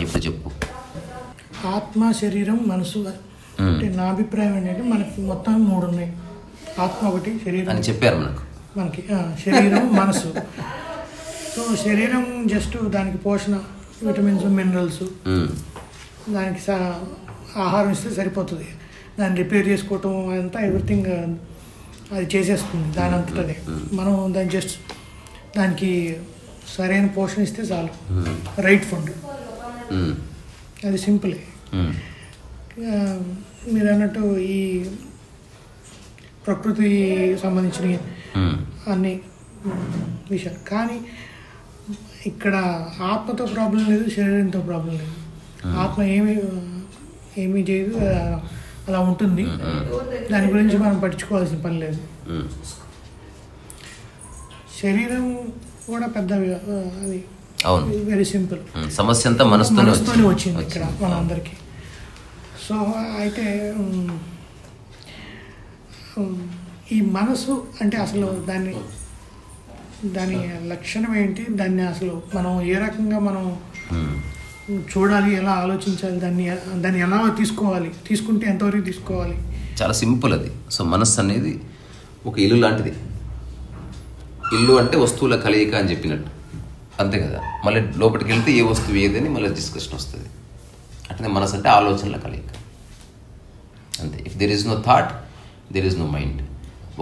ఇప్పుడు చెప్పు. ఆత్మ, శరీరం, మనసు అంటే నా అభిప్రాయం ఏంటంటే మనకి మొత్తం 3 ఉన్నాయి. ఆత్మ ఒకటి, శరీరం అని చెప్పారు మనకి శరీరం, మనసు. సో శరీరం జస్ట్ దానికి పోషణ, విటమిన్స్, మినరల్స్, దానికి ఆహారం ఇస్తే సరిపోతుంది. దాన్ని రిపేర్ చేసుకోవటం అంతా ఎవ్రీథింగ్ అది చేసేస్తుంది దాని అంతటదే. మనం దాన్ని జస్ట్ దానికి సరైన పోషణ ఇస్తే చాలు, రైట్ ఫుడ్, అది సింపులే. మీరు అన్నట్టు ఈ ప్రకృతి సంబంధించిన అన్ని విషయాలు. కానీ ఇక్కడ ఆత్మతో ప్రాబ్లం లేదు, శరీరంతో ప్రాబ్లం లేదు. ఆత్మ ఏమీ చేయదు, అలా ఉంటుంది. దాని గురించి మనం పట్టించుకోవాల్సిన పని లేదు. శరీరం కూడా పెద్ద, అది వెరీ సింపుల్. సమస్య అంతా మనసుతోనే వచ్చింది ఇక్కడ మనందరికీ. సో అయితే ఈ మనసు అంటే అసలు దాని లక్షణం ఏంటి, దాన్ని అసలు మనం ఏ రకంగా మనం చూడాలి, ఎలా ఆలోచించాలి, దాన్ని ఎలా తీసుకోవాలి, తీసుకుంటే ఎంతవరకు తీసుకోవాలి? చాలా సింపుల్ అది. సో మనస్సు అనేది ఒక ఇల్లు లాంటిది. ఇల్లు అంటే వస్తువుల కలయిక అని చెప్పినట్టు, అంతే కదా. మళ్ళీ లోపలికి వెళ్తే ఏ వస్తువు ఏదని మళ్ళీ డిస్కషన్ వస్తుంది. అట్లనే మనసు అంటే ఆలోచనల కలయిక, అంతే. If there is no thought, there is no mind.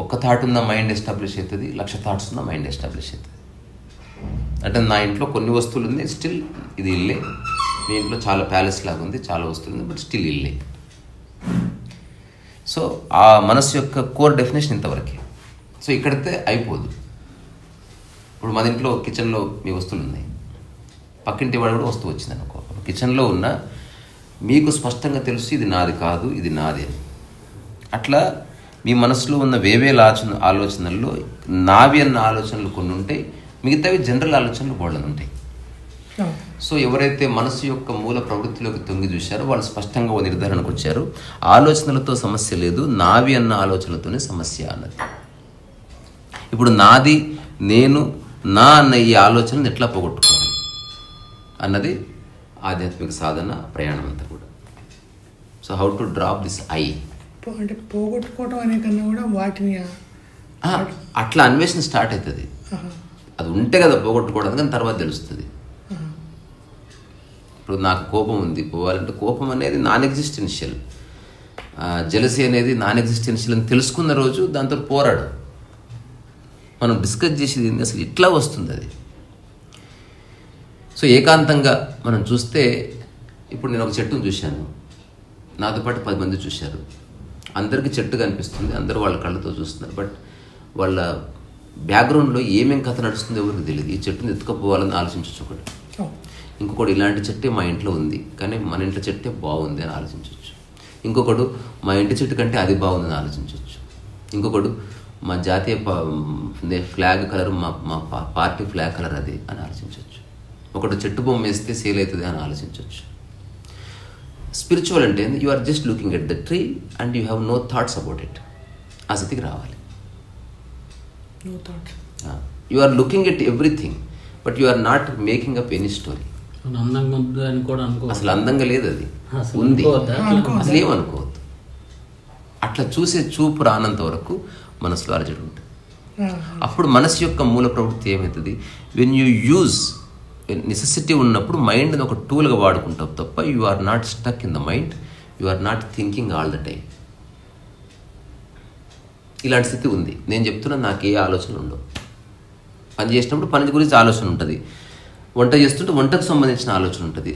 ఒక్క థాట్ ఉన్న మైండ్ ఎస్టాబ్లిష్ అవుతుంది, 1,00,000 థాట్స్ ఉన్న మైండ్ ఎస్టాబ్లిష్ అవుతుంది. అంటే నా ఇంట్లో కొన్ని వస్తువులు ఉంది, స్టిల్ ఇది ఇల్లే. మీ ఇంట్లో చాలా ప్యాలెస్ లాగా ఉంది, చాలా వస్తువులు ఉంది, బట్ స్టిల్ ఇల్లే. సో ఆ మనసు యొక్క కోర్ డెఫినేషన్ ఇంతవరకే. సో ఇక్కడితే అయిపోదు. ఇప్పుడు మన ఇంట్లో కిచెన్లో మీ వస్తువులు ఉన్నాయి, పక్కింటి వాడు కూడా వస్తువు వచ్చింది అనుకో. కిచెన్లో ఉన్న మీకు స్పష్టంగా తెలుసు ఇది నాది కాదు, ఇది నాది అని. అట్లా మీ మనసులో ఉన్న వేవేల ఆలోచనల్లో నావి అన్న ఆలోచనలు కొన్ని ఉంటాయి, మిగతావి జనరల్ ఆలోచనలు బోళ్ళని ఉంటాయి. సో ఎవరైతే మనసు యొక్క మూల ప్రవృత్తిలోకి తొంగి చూశారో వాళ్ళు స్పష్టంగా ఓ నిర్ధారణకు వచ్చారు, ఆలోచనలతో సమస్య లేదు, నావి అన్న ఆలోచనలతోనే సమస్య అన్నది. ఇప్పుడు నాది, నేను, నా అన్న ఈ ఆలోచనను ఎట్లా పోగొట్టుకోవాలి అన్నది ఆధ్యాత్మిక సాధన ప్రయాణం అంతా కూడా. So how to drop this I అంటే పోగొట్టుకోవటం అనే కన్నా కూడా వాటిని అట్లా అన్వేషణ స్టార్ట్ అవుతుంది. అది ఉంటే కదా పోగొట్టుకోవడం, కానీ తర్వాత తెలుస్తుంది. ఇప్పుడు నాకు కోపం ఉంది, పోవాలంటే కోపం అనేది నాన్ ఎగ్జిస్టెన్షియల్, జెలసీ అనేది నాన్ ఎగ్జిస్టెన్షియల్ అని తెలుసుకున్న రోజు దాంతో పోరాడు. మనం డిస్కస్ చేసేది ఏంటి, అసలు ఇట్లా వస్తుంది అది. సో ఏకాంతంగా మనం చూస్తే, ఇప్పుడు నేను ఒక చెట్టును చూశాను, నాతో పాటు 10 మంది చూశారు. అందరికీ చెట్టు కనిపిస్తుంది, అందరూ వాళ్ళ కళ్ళతో చూస్తున్నారు, బట్ వాళ్ళ బ్యాక్గ్రౌండ్లో ఏమేం కథ నడుస్తుందో ఎవరికి తెలియదు. ఈ చెట్టుని ఎత్తుకపోవాలని ఆలోచించవచ్చు ఒకటి. ఇంకొకటి ఇలాంటి చెట్టే మా ఇంట్లో ఉంది, కానీ మన ఇంట్లో చెట్టే బాగుంది అని ఆలోచించవచ్చు. ఇంకొకడు మా ఇంటి చెట్టు కంటే అది బాగుందని ఆలోచించవచ్చు. ఇంకొకడు మా జాతీయ ఫ్లాగ్ కలర్, మా పార్టీ ఫ్లాగ్ కలర్ అది అని ఆలోచించవచ్చు. ఒకటి చెట్టు బొమ్మ వేస్తే సేల్ అవుతుంది అని ఆలోచించవచ్చు. స్పిరిచువల్ అంటే you are just looking at the tree and you have no thoughts about it. ఆ స్థితికి రావాలి. You are looking at everything but you are not making up any story. అసలు అందంగా లేదు, అది ఉంది, అసలు ఏమనుకోవద్దు. అట్లా చూసే చూపు రానంత వరకు మనసులో అరజడి ఉంటుంది. అప్పుడు మనసు యొక్క మూల ప్రవృత్తి ఏమవుతుంది, వెన్ యూ యూజ్ నెసెసిటీ ఉన్నప్పుడు మైండ్ని ఒక టూల్గా వాడుకుంటావు తప్ప you are not stuck in the mind, you are not thinking all the time. ఇలాంటి స్థితి ఉంది. నేను చెప్తున్నా, నాకు ఏ ఆలోచనలు ఉండవు. పని చేసినప్పుడు పని గురించి ఆలోచన ఉంటుంది, వంట చేస్తుంటే వంటకు సంబంధించిన ఆలోచన ఉంటుంది,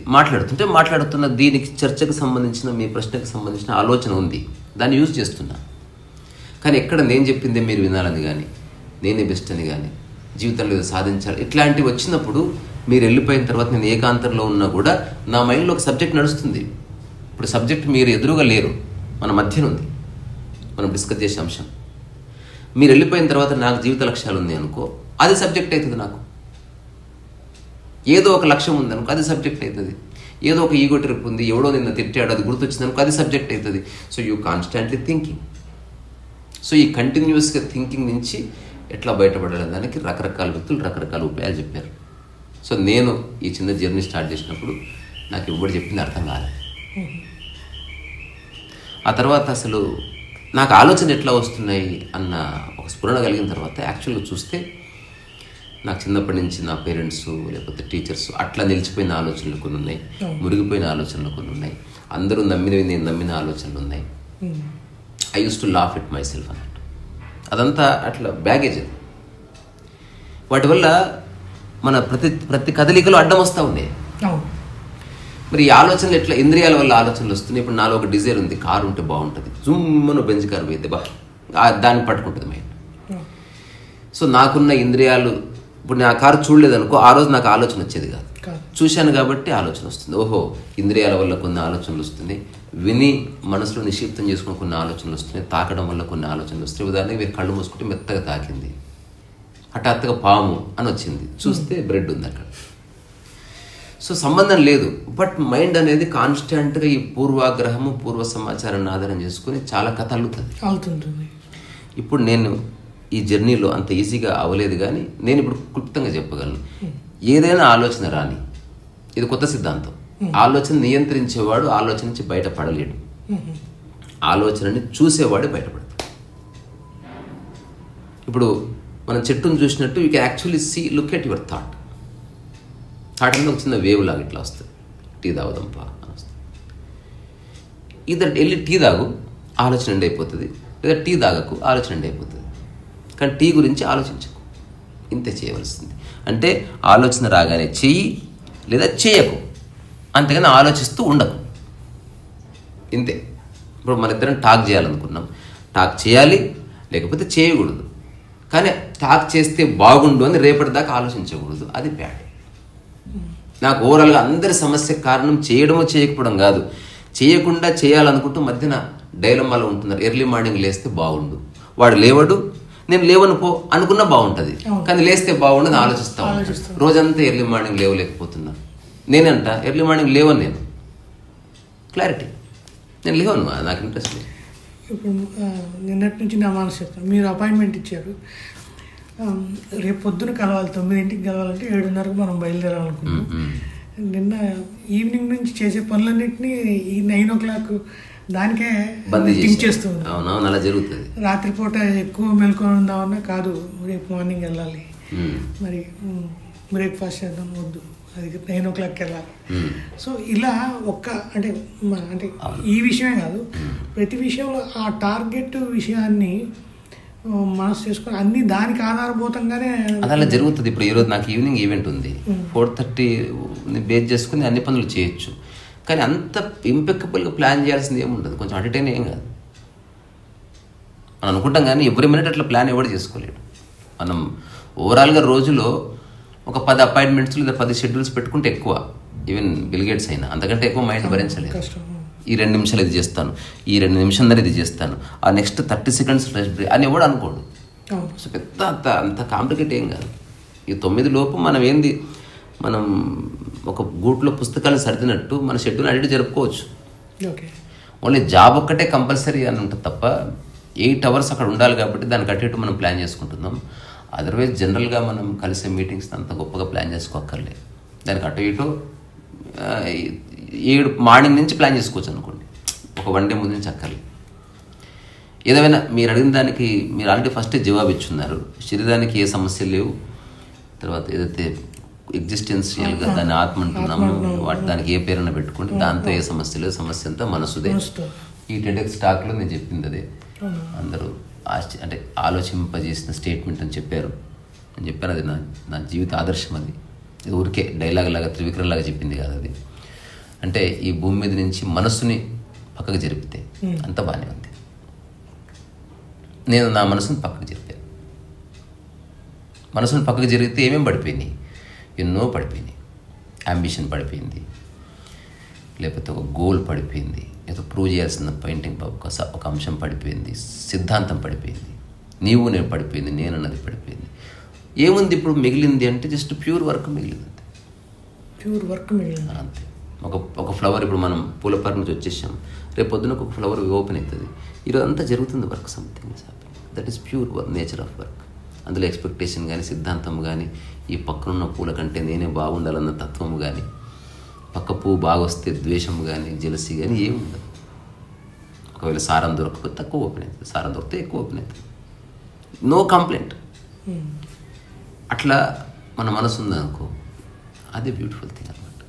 మాట్లాడుతున్న దీనికి చర్చకు సంబంధించిన, మీ ప్రశ్నకు సంబంధించిన ఆలోచన ఉంది, దాన్ని యూజ్ చేస్తున్నా. కానీ ఎక్కడ నేను చెప్పిందే మీరు వినాలని కానీ, నేనే బెస్ట్ అని కానీ, జీవితంలో ఏదో సాధించాలి ఇట్లాంటివి వచ్చినప్పుడు మీరు వెళ్ళిపోయిన తర్వాత నేను ఏకాంతంలో ఉన్నా కూడా నా మైండ్లో ఒక సబ్జెక్ట్ నడుస్తుంది. ఇప్పుడు సబ్జెక్ట్ మీరు ఎదురుగా లేరు, మన మధ్యన ఉంది, మనం డిస్కస్ చేసే అంశం. మీరు వెళ్ళిపోయిన తర్వాత నాకు జీవిత లక్ష్యాలు ఉంది అనుకో, అది సబ్జెక్ట్ అవుతుంది. నాకు ఏదో ఒక లక్ష్యం ఉంది అనుకో, అది సబ్జెక్ట్ అవుతుంది. ఏదో ఒక ఈగో ట్రిప్ ఉంది, ఎవడో నిన్న తిట్టాడు, అది గుర్తొచ్చింది అనుకో, అది సబ్జెక్ట్ అవుతుంది. So you constantly thinking. So ఈ కంటిన్యూస్గా థింకింగ్ నుంచి ఎట్లా బయటపడాలి దానికి రకరకాల వ్యక్తులు రకరకాల ఉపాయాలు చెప్పారు. సో నేను ఈ చిన్న జర్నీ స్టార్ట్ చేసినప్పుడు నాకు ఎవరు చెప్పింది అర్థం కాలేదు. ఆ తర్వాత అసలు నాకు ఆలోచన ఎట్లా వస్తున్నాయి అన్న ఒక స్ఫురణ కలిగిన తర్వాత యాక్చువల్గా చూస్తే నాకు చిన్నప్పటి నుంచి నా పేరెంట్స్ లేకపోతే టీచర్స్ అట్లా నిలిచిపోయిన ఆలోచనలు కొన్ని ఉన్నాయి, మురిగిపోయిన ఆలోచనలు కొన్ని ఉన్నాయి, అందరూ నమ్మినవి నేను నమ్మిన ఆలోచనలు ఉన్నాయి. I use to laugh it my self అన్నట్టు. అదంతా అట్లా బ్యాగేజ్ అది. వాటి వల్ల మన ప్రతి కదలికలు అడ్డం వస్తూ ఉన్నాయి. మరి ఈ ఆలోచనలు ఎట్లా ఇంద్రియాల వల్ల ఆలోచనలు వస్తున్నాయి. ఇప్పుడు నాలో ఒక డిజైర్ ఉంది, కారు ఉంటే బాగుంటుంది, జుమ్మను బెంజ్ కారు పోయిద్ది దాన్ని పట్టుకుంటుంది మైండ్. సో నాకున్న ఇంద్రియాలు ఇప్పుడు నేను ఆ కారు చూడలేదనుకో, ఆ రోజు నాకు ఆలోచన వచ్చేది కాదు. చూశాను కాబట్టి ఆలోచన వస్తుంది. ఓహో, ఇంద్రియాల వల్ల కొన్ని ఆలోచనలు వస్తుంది, విని మనసులో నిక్షిప్తం చేసుకుని కొన్ని ఆలోచనలు వస్తున్నాయి, తాకడం వల్ల కొన్ని ఆలోచనలు వస్తాయి. ఉదాహరణకి మీరు కళ్ళు మూసుకుంటే మెత్తగా తాకింది, హఠాత్తుగా పాము అని వచ్చింది, చూస్తే బ్రెడ్ ఉంది అక్కడ. సో సంబంధం లేదు, బట్ మైండ్ అనేది కాన్స్టెంట్గా ఈ పూర్వాగ్రహము పూర్వ సమాచారాన్ని ఆధారం చేసుకుని చాలా కథ అల్లుతుంది. ఇప్పుడు నేను ఈ జర్నీలో అంత ఈజీగా అవ్వలేదు, కానీ నేను ఇప్పుడు క్లుప్తంగా చెప్పగలను. ఏదైనా ఆలోచన రాని, ఇది కొత్త సిద్ధాంతం. ఆలోచన నియంత్రించేవాడు ఆలోచన నుంచి బయటపడలేడు, ఆలోచనని చూసేవాడే బయటపడతాడు. ఇప్పుడు మనం చెట్టును చూసినట్టు you can actually see, look at your thought. Thought అనేది ఒక చిన్న వేవ్ లాగా ఇట్లా వస్తుంది, టీ తాగుదాంపా అని వస్తుంది. ఇద్దరు వెళ్ళి టీ తాగు, ఆలోచన ఎండ్ అయిపోతుంది, లేదా టీ తాగకు, ఆలోచన ఎండ్ అయిపోతుంది. కానీ టీ గురించి ఆలోచించకు, ఇంతే చేయవలసింది. అంటే ఆలోచన రాగానే చెయ్యి లేదా చేయకు, అంతేగాని ఆలోచిస్తూ ఉండకు, ఇంతే. ఇప్పుడు మన ఇద్దరం టాక్ చేయాలనుకున్నాం, టాక్ చేయాలి లేకపోతే చేయకూడదు. కానీ టాక్ చేస్తే బాగుండు అని రేపటిదాకా ఆలోచించకూడదు, అది బ్యాడ్. నాకు ఓవరాల్గా అందరి సమస్యకు కారణం చేయడమో చేయకపోవడం కాదు, చేయకుండా చేయాలనుకుంటూ మధ్యన డైలమాలో ఉంటున్నారు. ఎర్లీ మార్నింగ్ లేస్తే బాగుండు, వాడు లేవడు, నేను లేవను పో అనుకున్నా బాగుంటుంది, కానీ లేస్తే బాగుండదు ఆలోచిస్తా ఉంటాను. రోజంతా ఎర్లీ మార్నింగ్ లేవలేకపోతున్నా. నేనంట ఎర్లీ మార్నింగ్ లేవను, నేను క్లారిటీ, నేను లేవను, నాకు ఇంట్రెస్ట్ లేదు. ఇప్పుడు నిన్నటి నుంచి నా మనసు చెప్తాను, మీరు అపాయింట్మెంట్ ఇచ్చారు, రేపు పొద్దున కలవాలి, 9ంటికి కలవాలంటే 7:30కు మనం బయలుదేరాలనుకున్నాం. నిన్న ఈవినింగ్ నుంచి చేసే పనులన్నింటినీ ఈ 9 o'clock దానికే దించేస్తుంది. అవునవును, అలా జరుగుతుంది. రాత్రిపూట ఎక్కువ మెలకొని ఉందామన్నా కాదు, రేపు మార్నింగ్ వెళ్ళాలి, మరి బ్రేక్ఫాస్ట్ చేద్దాం, వద్దు, అది 9 o'clock వెళ్ళాలి. సో ఇలా అంటే ఈ విషయమే కాదు, ప్రతి విషయంలో ఆ టార్గెట్ విషయాన్ని మనసు చేసుకొని అన్ని దానికి ఆధారభూతంగానే అలా జరుగుతుంది. ఇప్పుడు ఈరోజు నాకు ఈవినింగ్ ఈవెంట్ ఉంది, 4:30 బేస్ చేసుకుని అన్ని పనులు చేయొచ్చు. కానీ అంత ఇంపెక్కబుల్గా ప్లాన్ చేయాల్సింది ఏముండదు, కొంచెం అటెండ్ ఏం కాదు మనం అనుకుంటాం. కానీ ఎవ్రీ మినిట్ అట్లా ప్లాన్ ఎవరు చేసుకోలేడు. మనం ఓవరాల్గా రోజులో ఒక 10 అపాయింట్మెంట్స్ లేదా 10 షెడ్యూల్స్ పెట్టుకుంటే ఎక్కువ, ఈవెన్ బిల్ గేట్స్ అయినా అంతకంటే ఎక్కువ మైండ్ భరించలేదు. ఈ 2 నిమిషాలు ఇది చేస్తాను, ఈ 2 నిమిషాలు ఇది చేస్తాను, ఆ నెక్స్ట్ 30 seconds రెస్ట్ బ్రేక్ అని ఎవడు అనుకోడు. సో పెద్ద అంత కాంప్లికేట్ ఏం కాదు. ఈ 9 లోపు మనం ఏంది, మనం ఒక గూట్లో పుస్తకాలను సర్దినట్టు మన షెడ్యూల్ అడిగి జరుపుకోవచ్చు. ఓన్లీ జాబ్ ఒక్కటే కంపల్సరీ అని ఉంటుంది తప్ప 8 hours అక్కడ ఉండాలి కాబట్టి దానికి అటు ఇటు మనం ప్లాన్ చేసుకుంటున్నాం. అదర్వైజ్ జనరల్గా మనం కలిసే మీటింగ్స్ అంత గొప్పగా ప్లాన్ చేసుకోక్కర్లేదు. దానికి అటు ఇటు 7 మార్నింగ్ నుంచి ప్లాన్ చేసుకోవచ్చు అనుకోండి, ఒక 1 day ముందు నుంచి అక్కర్లేదు. ఏదైనా మీరు అడిగిన దానికి మీరు ఆల్రెడీ ఫస్టే జవాబు ఇచ్చున్నారు. శరీరానికి ఏ సమస్యలు లేవు, తర్వాత ఏదైతే ఎగ్జిస్టెన్షియల్గా దాన్ని ఆత్మ అంటున్నాము, దానికి ఏ పేరున పెట్టుకుంటే దాంతో ఏ సమస్య లేదు, సమస్య అంతా మనసుదే. ఈ టెడెక్స్ టాక్లో నేను చెప్పింది అదే, అందరూ అంటే ఆలోచింపజేసిన స్టేట్మెంట్ అని చెప్పారు. నేను చెప్పాను, అది నా జీవిత ఆదర్శం. అది ఊరికే డైలాగ్ లాగా త్రివిక్రమ్ లాగా చెప్పింది కాదు అది. అంటే ఈ భూమి మీద నుంచి మనస్సుని పక్కకు జరిపితే అంత బాగానే ఉంది. నేను నా మనసుని పక్కకు జరిపాను. మనసుని పక్కకు జరిగితే ఏమేమి పడిపోయినాయి, ఎన్నో పడిపోయినాయి. అంబిషన్ పడిపోయింది, లేకపోతే ఒక గోల్ పడిపోయింది, లేదా ప్రూవ్ చేయాల్సిన పెయింటింగ్ ఒక అంశం పడిపోయింది, సిద్ధాంతం పడిపోయింది, నీవు నేను పడిపోయింది, నేను అన్నది పడిపోయింది. ఏముంది ఇప్పుడు మిగిలింది అంటే జస్ట్ ప్యూర్ వర్క్ మిగిలింది. ప్యూర్ వర్క్ మిగిలింది అంతే. ఒక ఫ్లవర్, ఇప్పుడు మనం పూల పార్క్ నుంచి వచ్చేసాం, రేపు పొద్దున ఒక ఫ్లవర్ ఓపెన్ అవుతుంది. ఈరోజు అంతా జరుగుతుంది work, something is happening. That is pure nature of work. అందులో ఎక్స్పెక్టేషన్ కానీ, సిద్ధాంతం కానీ, ఈ పక్కనున్న పూల కంటే నేనే బాగుండాలన్న తత్వం కానీ, పక్క పువ్వు బాగా వస్తే ద్వేషం కానీ జెలసీ కానీ ఏమి ఉండదు. ఒకవేళ సారం దొరకకపోతే తక్కువ ఓపెన్ అవుతుంది, సారం దొరికితే ఎక్కువ ఓపెన్ అవుతుంది. No complaint. అట్లా మన మనసు ఉందనుకో, అదే బ్యూటిఫుల్ థింగ్ అనమాట.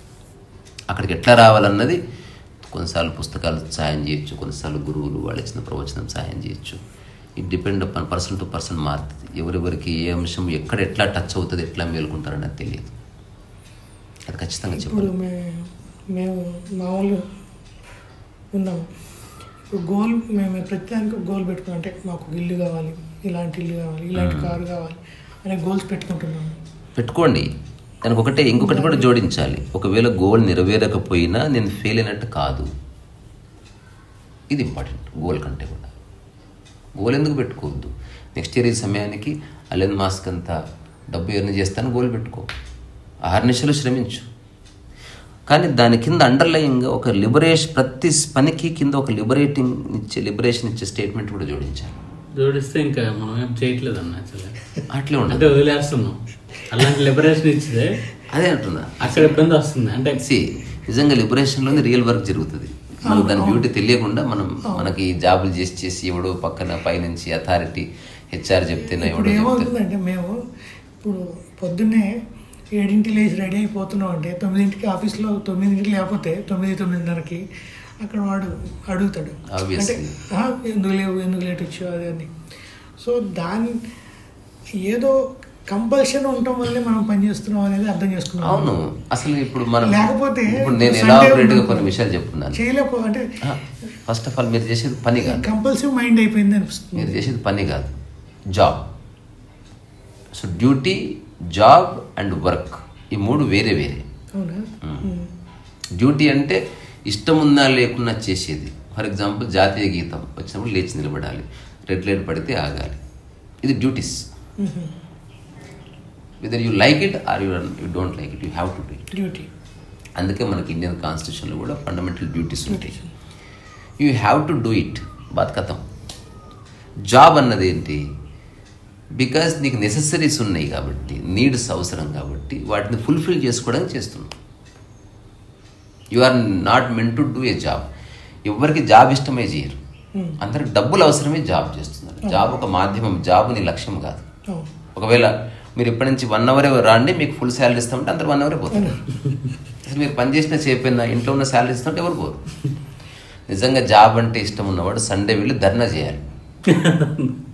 అక్కడికి ఎట్లా రావాలన్నది కొన్నిసార్లు పుస్తకాలు సాయం చేయొచ్చు, కొన్నిసార్లు గురువులు వాళ్ళు ఇచ్చిన ప్రవచనం సాయం చేయొచ్చు. It depend upon person to person మారుతుంది. ఎవరెవరికి ఏ అంశం ఎక్కడ ఎట్లా టచ్ అవుతుంది, ఎట్లా మేలుకుంటారని అది తెలియదు. అది ఖచ్చితంగా చెప్పాలి. ఇప్పుడు మేము మామూలు ఉన్నాము. ఇప్పుడు గోల్ మేము ప్రతిదానికి గోల్ పెట్టుకున్నాం. అంటే మాకు ఇల్లు కావాలి, ఇలాంటి ఇల్లు కావాలి, ఇలాంటి కారు కావాలి అనే గోల్స్ పెట్టుకుంటున్నాము. పెట్టుకోండి. దానికి ఇంకొకటి కూడా జోడించాలి. ఒకవేళ గోల్ నెరవేరకపోయినా నేను ఫెయిల్ అయినట్టు కాదు. ఇది ఇంపార్టెంట్. గోల్ కంటే కూడా గోల్ ఎందుకు పెట్టుకోవద్దు? నెక్స్ట్ ఇయర్ ఈ సమయానికి అలెన్ మాస్క్ అంతా డబ్బు ఎర్న్ చేస్తాను గోల్ పెట్టుకో, 6 నిమిషాలు శ్రమించు. కానీ దాని కింద అండర్లయింగ్గా ఒక ప్రతి పనికి కింద ఒక లిబరేషన్ ఇచ్చే స్టేట్మెంట్ కూడా జోడించాలి. జోడిస్తే ఇంకా మనం ఏం చేయట్లేదు అన్న. అట్లే ఉండదు, వదిలేస్తున్నాం. అలాంటి లిబరేషన్ ఇచ్చితే అదే అంటున్నా, అక్కడ ఇబ్బంది వస్తుంది. అంటే నిజంగా లిబరేషన్లోనే రియల్ వర్క్ జరుగుతుంది. మనకు దాని బ్యూటీ తెలియకుండా మనకి జాబులు చేసి ఎవడో పక్కన పైనుంచి అథారిటీ హెచ్ఆర్ చెప్తేనే ఎవడో ఏమవుతుందంటే, మేము ఇప్పుడు పొద్దున్నే 7 లేచి రెడీ అయిపోతున్నాం అంటే 9 ఆఫీస్లో 9 లేకపోతే 9:30 అక్కడ వాడు అడుగుతాడు, అంటే ఎందుకు లేట్ వచ్చావు అది అని. సో దాని ఏదో కంపల్షన్ ఉండటం వల్లే మనం పనిచేస్తున్నాం అనేది అర్థం చేసుకున్నాం. అవును, అసలు ఇప్పుడు మనం లేకపోతే నేను ఎలాబొరేట్గా కొన్ని విషయాలు చెప్తున్నాను. చేయలేకపోతే ఫస్ట్ ఆఫ్ ఆల్ మీరు చేసేది పని కాదు, కంపల్సివ్ మైండ్ అయిపోయింది అనిపిస్తుంది. మీరు చేసేది పని కాదు, job. So duty, job and work, ఈ 3 వేరే వేరే. అవునా? డ్యూటీ అంటే ఇష్టం ఉన్నా లేకున్నా చేసేది. ఫర్ ఎగ్జాంపుల్ జాతీయ గీతం వచ్చినప్పుడు లేచి నిలబడాలి, రెడ్ లైట్ పడితే ఆగాలి. ఇది duties. Whether you like it or you don't like it, you have to do it. Duty. అందుకే మనకి ఇండియన్ కాన్స్టిట్యూషన్లో కూడా ఫండమెంటల్ డ్యూటీస్ ఉంటాయి. You have to do it. బాత్ కథం. జాబ్ అన్నది ఏంటి? బికాజ్ నీకు నెసెసరీస్ ఉన్నాయి కాబట్టి, నీడ్స్ అవసరం కాబట్టి వాటిని ఫుల్ఫిల్ చేసుకోవడానికి చేస్తున్నావు. You are not meant to do a job. ఎవరికి జాబ్ ఇష్టమే చేయరు, అందరికి డబ్బులు అవసరమే జాబ్ చేస్తున్నారు. జాబ్ ఒక మాధ్యమం, జాబ్ నీ లక్ష్యం కాదు. ఒకవేళ మీరు ఇప్పటి నుంచి 1 అవరే రాండి, మీకు ఫుల్ శాలరీ ఇస్తామంటే అందరు 1 అవరే పోతారు. అసలు మీరు పని చేసిన చేయకపోయినా ఇంట్లో ఉన్న శాలరీ ఇస్తామంటే ఎవరు పోరు. నిజంగా జాబ్ అంటే ఇష్టం ఉన్నవాడు సండే వెళ్ళి ధర్నా చేయాలి,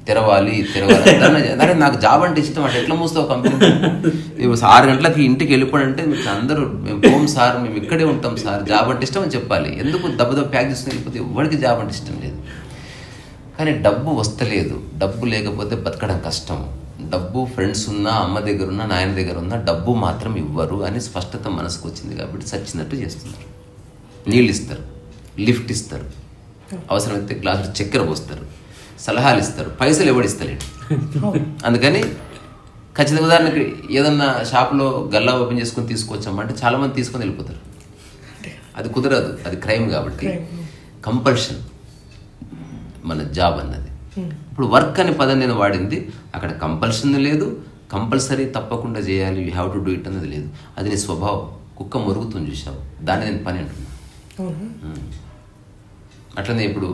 తెరవాలి ధర్నా చేయాలి. అరే నాకు జాబ్ అంటే ఇష్టం అంటే ఎట్లా మూస్తావు కంపెనీ? 6 గంటలకి ఇంటికి వెళ్ళిపోయాడంటే మీకు అందరూ మేము పోం సార్, మేము ఇక్కడే ఉంటాం సార్, జాబ్ అంటే ఇష్టం అని చెప్పాలి. ఎందుకు దెబ్బ ప్యాక్ చేసుకుని వెళ్ళిపోతే ఎవరికి జాబ్ అంటే ఇష్టం లేదు. కానీ డబ్బు వస్తలేదు, డబ్బు లేకపోతే బతకడం కష్టం. డబ్బు ఫ్రెండ్స్ ఉన్నా, అమ్మ దగ్గర ఉన్నా, నాయన దగ్గర ఉన్నా డబ్బు మాత్రం ఇవ్వరు అని స్పష్టత మనసుకు వచ్చింది కాబట్టి చచ్చినట్టు చేస్తున్నారు. నీళ్ళు ఇస్తారు, లిఫ్ట్ ఇస్తారు, అవసరమైతే గ్లాసులు చక్కెర పోస్తారు, సలహాలు ఇస్తారు, పైసలు ఎవడిస్తలేడు. అందుకని ఖచ్చితంగా ఉదాహరణకి ఏదన్నా షాప్లో గల్లా ఓపెన్ చేసుకొని తీసుకొచ్చామంటే చాలామంది తీసుకొని వెళ్ళిపోతారు. అది కుదరదు, అది క్రైమ్. కాబట్టి కంపల్షన్ మన జాబ్ అన్నది. ఇప్పుడు వర్క్ అనే పదం నేను వాడింది, అక్కడ కంపల్షన్ లేదు, కంపల్సరీ తప్పకుండా చేయాలి, you have to do it అన్నది లేదు. అది నీ స్వభావం. కుక్క మొరుగుతుంది చూసావు, దాన్ని నేను పని అంటున్నా. అట్లనే ఇప్పుడు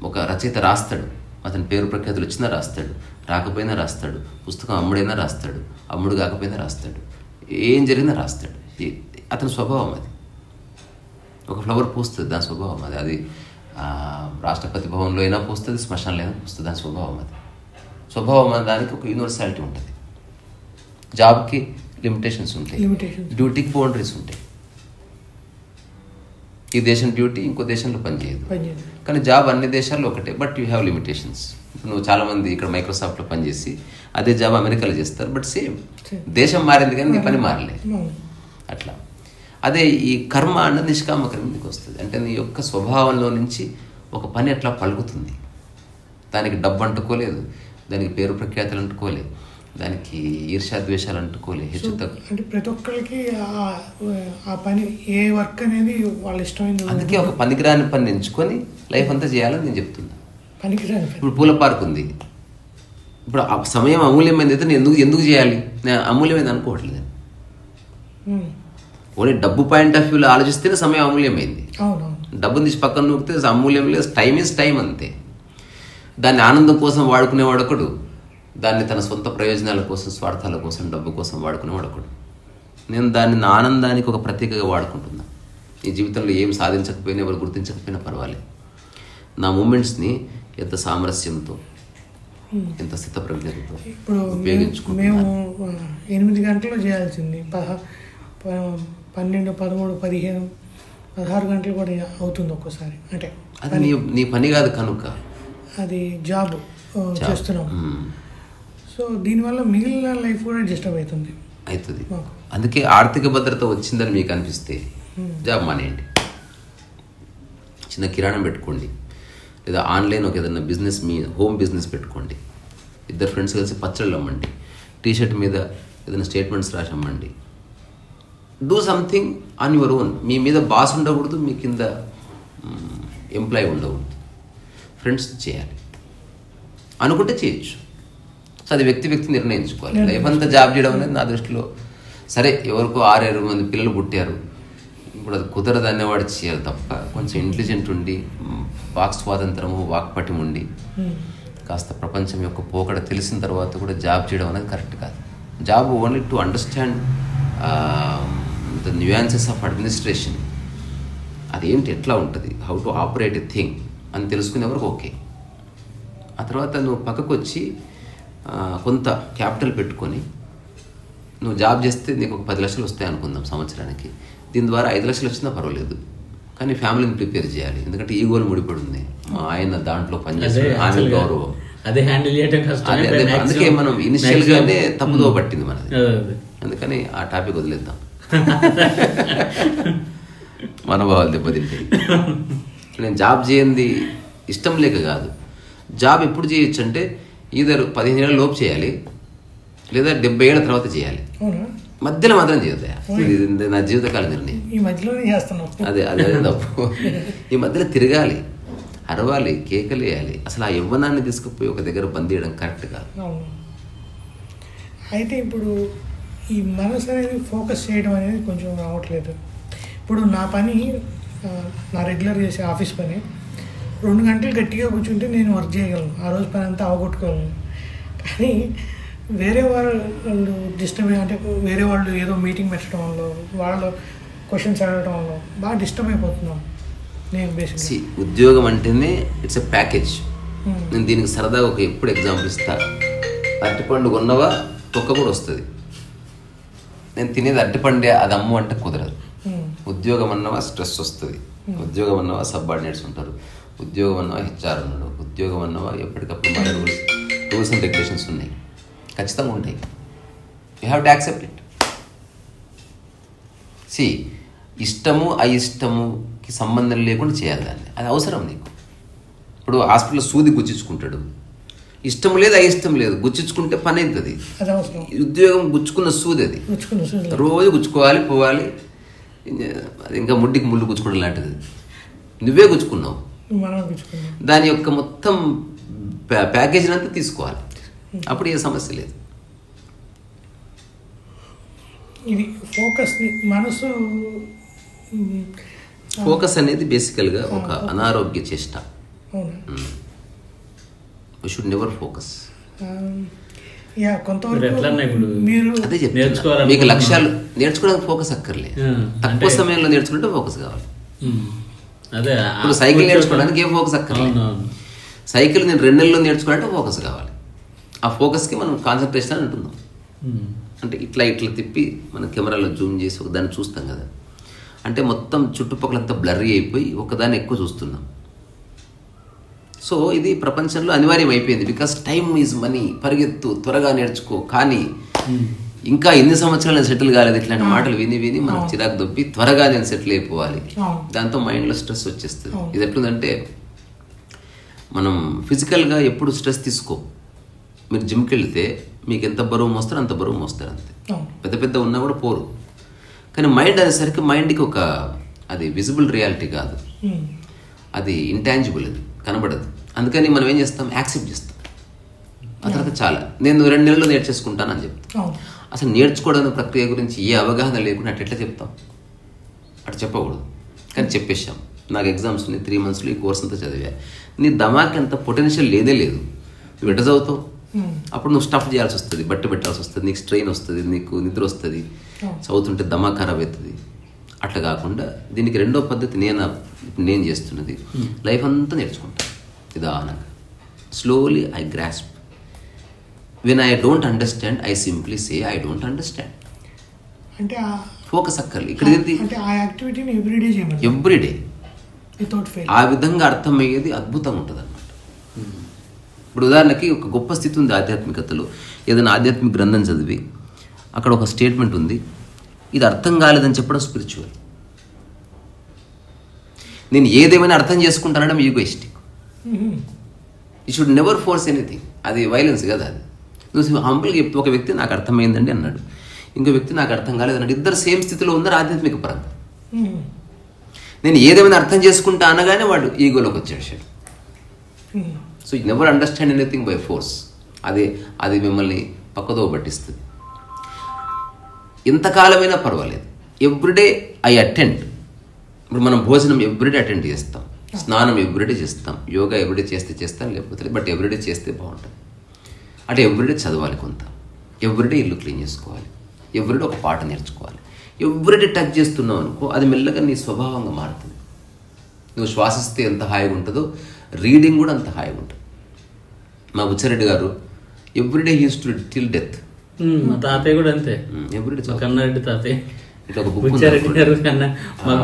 ఒక రచయిత రాస్తాడు, అతని పేరు ప్రఖ్యాతులు వచ్చినా రాస్తాడు, రాకపోయినా రాస్తాడు, పుస్తకం అమ్ముడైనా రాస్తాడు, అమ్ముడు కాకపోయినా రాస్తాడు, ఏం జరిగినా రాస్తాడు. అతని స్వభావం అది. ఒక ఫ్లవర్ పూస్తుంది, దాని స్వభావం అది. అది రాష్ట్రపతి భవన్లో అయినా పూస్తుంది, శ్మశానంలో అయినా పూస్తుంది, దాని స్వభావం అది. స్వభావం అనే దానికి ఒక యూనివర్సాలిటీ ఉంటుంది. జాబ్కి లిమిటేషన్స్ ఉంటాయి, డ్యూటీకి బౌండరీస్ ఉంటాయి. ఈ దేశం డ్యూటీ ఇంకో దేశంలో పనిచేయదు, కానీ జాబ్ అన్ని దేశాల్లో ఒకటే, బట్ యూ హ్యావ్ లిమిటేషన్స్. నువ్వు చాలామంది ఇక్కడ మైక్రోసాఫ్ట్లో పనిచేసి అదే జాబ్ అమెరికాలో చేస్తారు, బట్ సేమ్. దేశం మారింది కానీ నీ పని మారలేదు. అట్లా అదే ఈ కర్మ అన్నది నిష్కామ కర్మకి వస్తుంది. అంటే నీ యొక్క స్వభావంలో నుంచి ఒక పని అట్లా పలుకుతుంది. దానికి డబ్బు అంటుకోలేదు, దానికి పేరు ప్రఖ్యాతులు అంటుకోలేదు, దానికి ఈర్ష్యాద్వేషాలు అంటుకోలేదు, హెచ్చు తక్కువ. అంటే ప్రతి ఒక్కరికి ఆ పని, ఏ వర్క్ అనేది వాళ్ళ ఇష్టమైంది. అందుకే ఒక పనికిరాని పని ఎంచుకొని లైఫ్ అంతా చేయాలని నేను చెప్తున్నా. పనికిరాని ఇప్పుడు పూల పార్క్ ఉంది, ఇప్పుడు ఆ సమయం అమూల్యమైనది అయితే నేను ఎందుకు చేయాలి? నేను అమూల్యమైనది అనుకోవట్లేదు. ఓన్లీ డబ్బు పాయింట్ ఆఫ్ వ్యూలో ఆలోచిస్తేనే సమయం అమూల్యమైంది. డబ్బుని తీసి పక్కన నూకితే అమూల్యం లేదు. టైం ఈజ్ టైం అంతే. దాన్ని ఆనందం కోసం వాడుకునేవాడు ఒకడు, దాన్ని తన సొంత ప్రయోజనాల కోసం, స్వార్థాల కోసం, డబ్బు కోసం వాడుకునేవాడు ఒకడు. నేను దాన్ని నా ఆనందానికి ఒక ప్రతీకగా వాడుకుంటున్నా. ఈ జీవితంలో ఏం సాధించకపోయినా, ఎవరు గుర్తించకపోయినా పర్వాలేదు, నా మూమెంట్స్ని ఎంత సామరస్యంతో, ఎంత స్థితప్రజ్ఞతో ఉపయోగించుకుంటున్నాను. మేము 8 గంటలు చేయాల్సింది 12, 13, 15, 16 గంటలు కూడా అవుతుంది ఒక్కోసారి. అంటే అది నీ పని కాదు కనుక అది జాబ్ చేస్తున్నాం. సో దీనివల్ల మిగిలిన లైఫ్ కూడా డిస్టర్బ్ అవుతుంది. అందుకే ఆర్థిక భద్రత వచ్చిందని మీకు అనిపిస్తే జాబ్ మానేయండి. చిన్న కిరాణం పెట్టుకోండి, లేదా ఆన్లైన్ ఒక ఏదైనా బిజినెస్, మీ హోమ్ బిజినెస్ పెట్టుకోండి. 2 ఫ్రెండ్స్ కలిసి పచ్చళ్ళు అమ్మండి, టీషర్ట్ మీద ఏదైనా స్టేట్మెంట్స్ రాసి అమ్మండి. Do something on your own. మీ మీద బాస్ ఉండకూడదు, మీ కింద ఎంప్లాయీ ఉండకూడదు. ఫ్రెండ్స్ చేయాలి అనుకుంటే చేయొచ్చు. సో అది వ్యక్తి నిర్ణయించుకోవాలి. లైఫ్ అంతా జాబ్ చేయడం అనేది నా దృష్టిలో సరే, ఎవరికో 6-7 మంది పిల్లలు పుట్టారు, ఇప్పుడు అది కుదరదు అనేవాడు చేయాలి తప్ప, కొంచెం ఇంటెలిజెంట్ ఉండి, వాక్ స్వాతంత్రము, వాక్పటిం ఉండి, కాస్త ప్రపంచం యొక్క పోకడ తెలిసిన తర్వాత కూడా జాబ్ చేయడం అనేది కరెక్ట్ కాదు. Job only to understand the nuances of administration. అదేంటి, ఎట్లా ఉంటుంది, how to operate a thing అని తెలుసుకునే వరకు ఓకే. ఆ తర్వాత నువ్వు పక్కకు వచ్చి కొంత క్యాపిటల్ పెట్టుకొని నువ్వు జాబ్ చేస్తే నీకు ఒక 10 లక్షలు వస్తాయి అనుకుందాం సంవత్సరానికి. దీని ద్వారా 5 లక్షలు వచ్చినా పర్వాలేదు, కానీ ఫ్యామిలీని ప్రిపేర్ చేయాలి. ఎందుకంటే ఈ గోల్ ముడిపడి ఉంది. మా ఆయన దాంట్లో పనిచేస్తే ఆమె గౌరవం, అందుకే మనం ఇనిషియల్ గానే తప్పుదో పట్టింది మనది. అందుకని ఆ టాపిక్ వదిలేద్దాం, మనోభావాలు దెబ్బతింటాయి. నేను జాబ్ చేయండి ఇష్టం లేక కాదు. జాబ్ ఎప్పుడు చేయొచ్చు అంటే ఈధర్ 15 ఏళ్ళ లోపు చేయాలి, లేదా 70 ఏళ్ళ తర్వాత చేయాలి. మధ్యలో మాత్రం చేయొద్దా, ఇది నా జీవితకాల నిర్ణయం. అదే తప్పు. ఈ మధ్యలో తిరగాలి, అరవాలి, కేకలేయాలి. అసలు ఆ యవ్వనాన్ని తీసుకుపోయి ఒక దగ్గర బందీయడం కరెక్ట్ కాదు. అయితే ఇప్పుడు ఈ మనసు అనేది ఫోకస్ చేయడం అనేది కొంచెం రావట్లేదు. ఇప్పుడు నా పని, నా రెగ్యులర్ చేసే ఆఫీస్ పని 2 గంటలు గట్టిగా కూర్చుంటే నేను వర్క్ చేయగలను, ఆ రోజు పని అంతా అవగొట్టుకోగలను. కానీ వేరే వాళ్ళు డిస్టర్బ్, అంటే వేరే వాళ్ళు ఏదో మీటింగ్ పెట్టడం వల్ల, వాళ్ళు క్వశ్చన్స్ అడగడం వల్ల బాగా డిస్టర్బ్ అయిపోతున్నాం. నేను బేసిక్లీ ఉద్యోగం అంటేనే ఇట్స్ ఎ ప్యాకేజ్. నేను దీనికి సరదాగా ఒక ఎప్పుడు ఎగ్జాంపుల్ ఇస్తా. అరటిపండు కొన్నవా తొక్క కూడా వస్తుంది. నేను తినేది అరటిపండే, అది అమ్ము అంటే కుదరదు. ఉద్యోగం అన్నవా స్ట్రెస్ వస్తుంది, ఉద్యోగం అన్నవా సబ్ఆర్డినేట్స్ ఉంటారు, ఉద్యోగం అన్నవా హెచ్ఆర్ ఉన్నాడు, ఉద్యోగం అన్నవా ఎప్పటికప్పుడు మన రూల్స్ అండ్ రెగ్యులేషన్స్ ఉన్నాయి, ఖచ్చితంగా ఉంటాయి. You have to accept it. See, ఇష్టము అయిష్టముకి సంబంధం లేకుండా చేయాలి దాన్ని, అది అవసరం నీకు. ఇప్పుడు హాస్పిటల్లో సూది గుచ్చించుకుంటాడు, ఇష్టం లేదు అయిష్టం లేదు, గుచ్చించుకుంటే పని అవుతుంది. ఉద్యోగం గుచ్చుకున్న సూది, అది రోజు గుచ్చుకోవాలి, పోవాలి. అది ఇంకా ముడ్డికి ముళ్ళు గుచ్చుకోవడం లాంటిది. నువ్వే గుచ్చుకున్నావు, దాని యొక్క మొత్తం ప్యాకేజీని అంతా తీసుకోవాలి, అప్పుడు ఏ సమస్య లేదు. ఇది మనసు ఫోకస్ అనేది బేసికల్గా ఒక అనారోగ్య చేష్ట. You should never focus. అదే చెప్తున్నా, మీకు లక్ష్యాలు నేర్చుకోవడానికి ఫోకస్ అక్కర్లేదు, తక్కువ సమయంలో నేర్చుకుంటే ఫోకస్ కావాలి. ఇప్పుడు సైకిల్ నేర్చుకోవడానికి ఏం ఫోకస్ అక్కర్లేదు. సైకిల్ నేను 2 నెలల్లో నేర్చుకోవాలంటే ఫోకస్ కావాలి. ఆ ఫోకస్కి మనం కాన్సన్ట్రేషన్ అని అంటున్నాం. అంటే ఇట్లా తిప్పి మనం కెమెరాలో జూమ్ చేసి ఒకదాన్ని చూస్తాం కదా, అంటే మొత్తం చుట్టుపక్కలంతా బ్లర్రీ అయిపోయి ఒకదాన్ని ఎక్కువ చూస్తున్నాం. సో ఇది ప్రపంచంలో అనివార్యం అయిపోయింది. బికాస్ టైమ్ ఈజ్ మనీ, పరిగెత్తు, త్వరగా నేర్చుకో. కానీ ఇంకా ఎన్ని సంవత్సరాలు నేను సెటిల్ కాలేదు, ఇట్లాంటి మాటలు విని మనం చిరాకు దొప్పి త్వరగా నేను సెటిల్ అయిపోవాలి. దాంతో మైండ్లో స్ట్రెస్ వచ్చేస్తుంది. ఇది ఎట్లుందంటే, మనం ఫిజికల్గా ఎప్పుడు స్ట్రెస్ తీసుకో. మీరు జిమ్కి వెళ్తే మీకు ఎంత బరువు మోస్తారో అంత బరువు మోస్తారు, అంతే. పెద్ద ఉన్నా కూడా పోరు. కానీ మైండ్ అనేసరికి మైండ్కి ఒక అది విజిబుల్ రియాలిటీ కాదు, అది ఇంటాంజిబుల్, అది కనబడదు. అందుకని మనం ఏం చేస్తాం, యాక్సెప్ట్ చేస్తాం. ఆ తర్వాత చాలా నేను 2 నెలల్లో నేర్చేసుకుంటానని చెప్తాను. అసలు నేర్చుకోవడం ప్రక్రియ గురించి ఏ అవగాహన లేకుండా ఎట్లా చెప్తాం? అటు చెప్పకూడదు, కానీ చెప్పేశాం. నాకు ఎగ్జామ్స్ ఉన్నాయి, 3 monthsలో ఈ కోర్స్ అంతా చదివా. నీ దమాకి అంత పొటెన్షియల్ లేదే లేదు. నువ్వు ఎట్ట చదువుతావు? అప్పుడు నువ్వు స్టఫ్ చేయాల్సి వస్తుంది, బట్టి పెట్టాల్సి వస్తుంది, నీకు స్ట్రెయిన్ వస్తుంది, నీకు నిద్ర వస్తుంది, చదువుతుంటే దమా ఖరాబ్ అవుతుంది. అట్లా కాకుండా దీనికి రెండో పద్ధతి నేను చేస్తున్నది, లైఫ్ అంతా నేర్చుకుంటాను నిదానంగా. Slowly I grasp. When I don't understand I simply say I don't understand. అంటే ఫోకస్ అక్కర్లేదు. ఇక్కడ ఏంటి, అంటే ఆ యాక్టివిటీని ఎవ్రీడే చేయమని, ఎవ్రీడే వితౌట్ ఫెయిల్. ఆ విధంగా అర్థమయ్యేది అద్భుతంగా ఉంటుంది అన్నమాట. ఇప్పుడు ఉదాహరణకి ఒక గొప్ప స్థితి ఉంది ఆధ్యాత్మికతలో. ఏదైనా ఆధ్యాత్మిక గ్రంథం చదివి అక్కడ ఒక స్టేట్మెంట్ ఉంది, ఇది అర్థం కాలేదని చెప్పడం స్పిరిచువల్. నేను ఏదేమైనా అర్థం చేసుకుంటానడం egoistic. You should never force anything. అది వైలెన్స్ కదా. అది నువ్వు హంబుల్గా చెప్తే ఒక వ్యక్తి నాకు అర్థమైందండి అన్నాడు, ఇంకో వ్యక్తి నాకు అర్థం కాలేదు అన్నాడు. ఇద్దరు సేమ్ స్థితిలో ఉన్నారు ఆధ్యాత్మిక పరంగా. నేను ఏదేమైనా అర్థం చేసుకుంటా అనగానే వాడు ఈగోలోకి వచ్చేసాడు. So you never understand anything by force. అది మిమ్మల్ని పక్కదో పట్టిస్తుంది. ఎంతకాలమైనా పర్వాలేదు, ఎవ్రీడే ఐ అటెండ్. ఇప్పుడు మనం భోజనం ఎవ్రీడే అటెండ్ చేస్తాం, స్నానం ఎవ్రీడే చేస్తాం, యోగా ఎవ్రీడే చేస్తాం, లేకపోతే బట్ ఎవ్రీడే చేస్తే బాగుంటుంది. అంటే ఎవ్రీడే చదవాలి, కొంత ఎవ్రీడే ఇల్లు క్లీన్ చేసుకోవాలి, ఎవ్రీడే ఒక పాట నేర్చుకోవాలి. ఎవ్రీడే టచ్ చేస్తున్నావు అనుకో, అది మెల్లగా నీ స్వభావంగా మారుతుంది. నువ్వు శ్వాసిస్తే ఎంత హాయిగా ఉంటుందో రీడింగ్ కూడా అంత హాయిగా ఉంటుంది. మా బుచ్చారెడ్డి గారు everyday use to till death. మా తాతయ్య కూడా అంతే. ఎవ్రీడే కన్నారెడ్డి తాతయ్య, ఇట్లా ఒక బుక్ బుచ్చారెడ్డి గారు కన్నా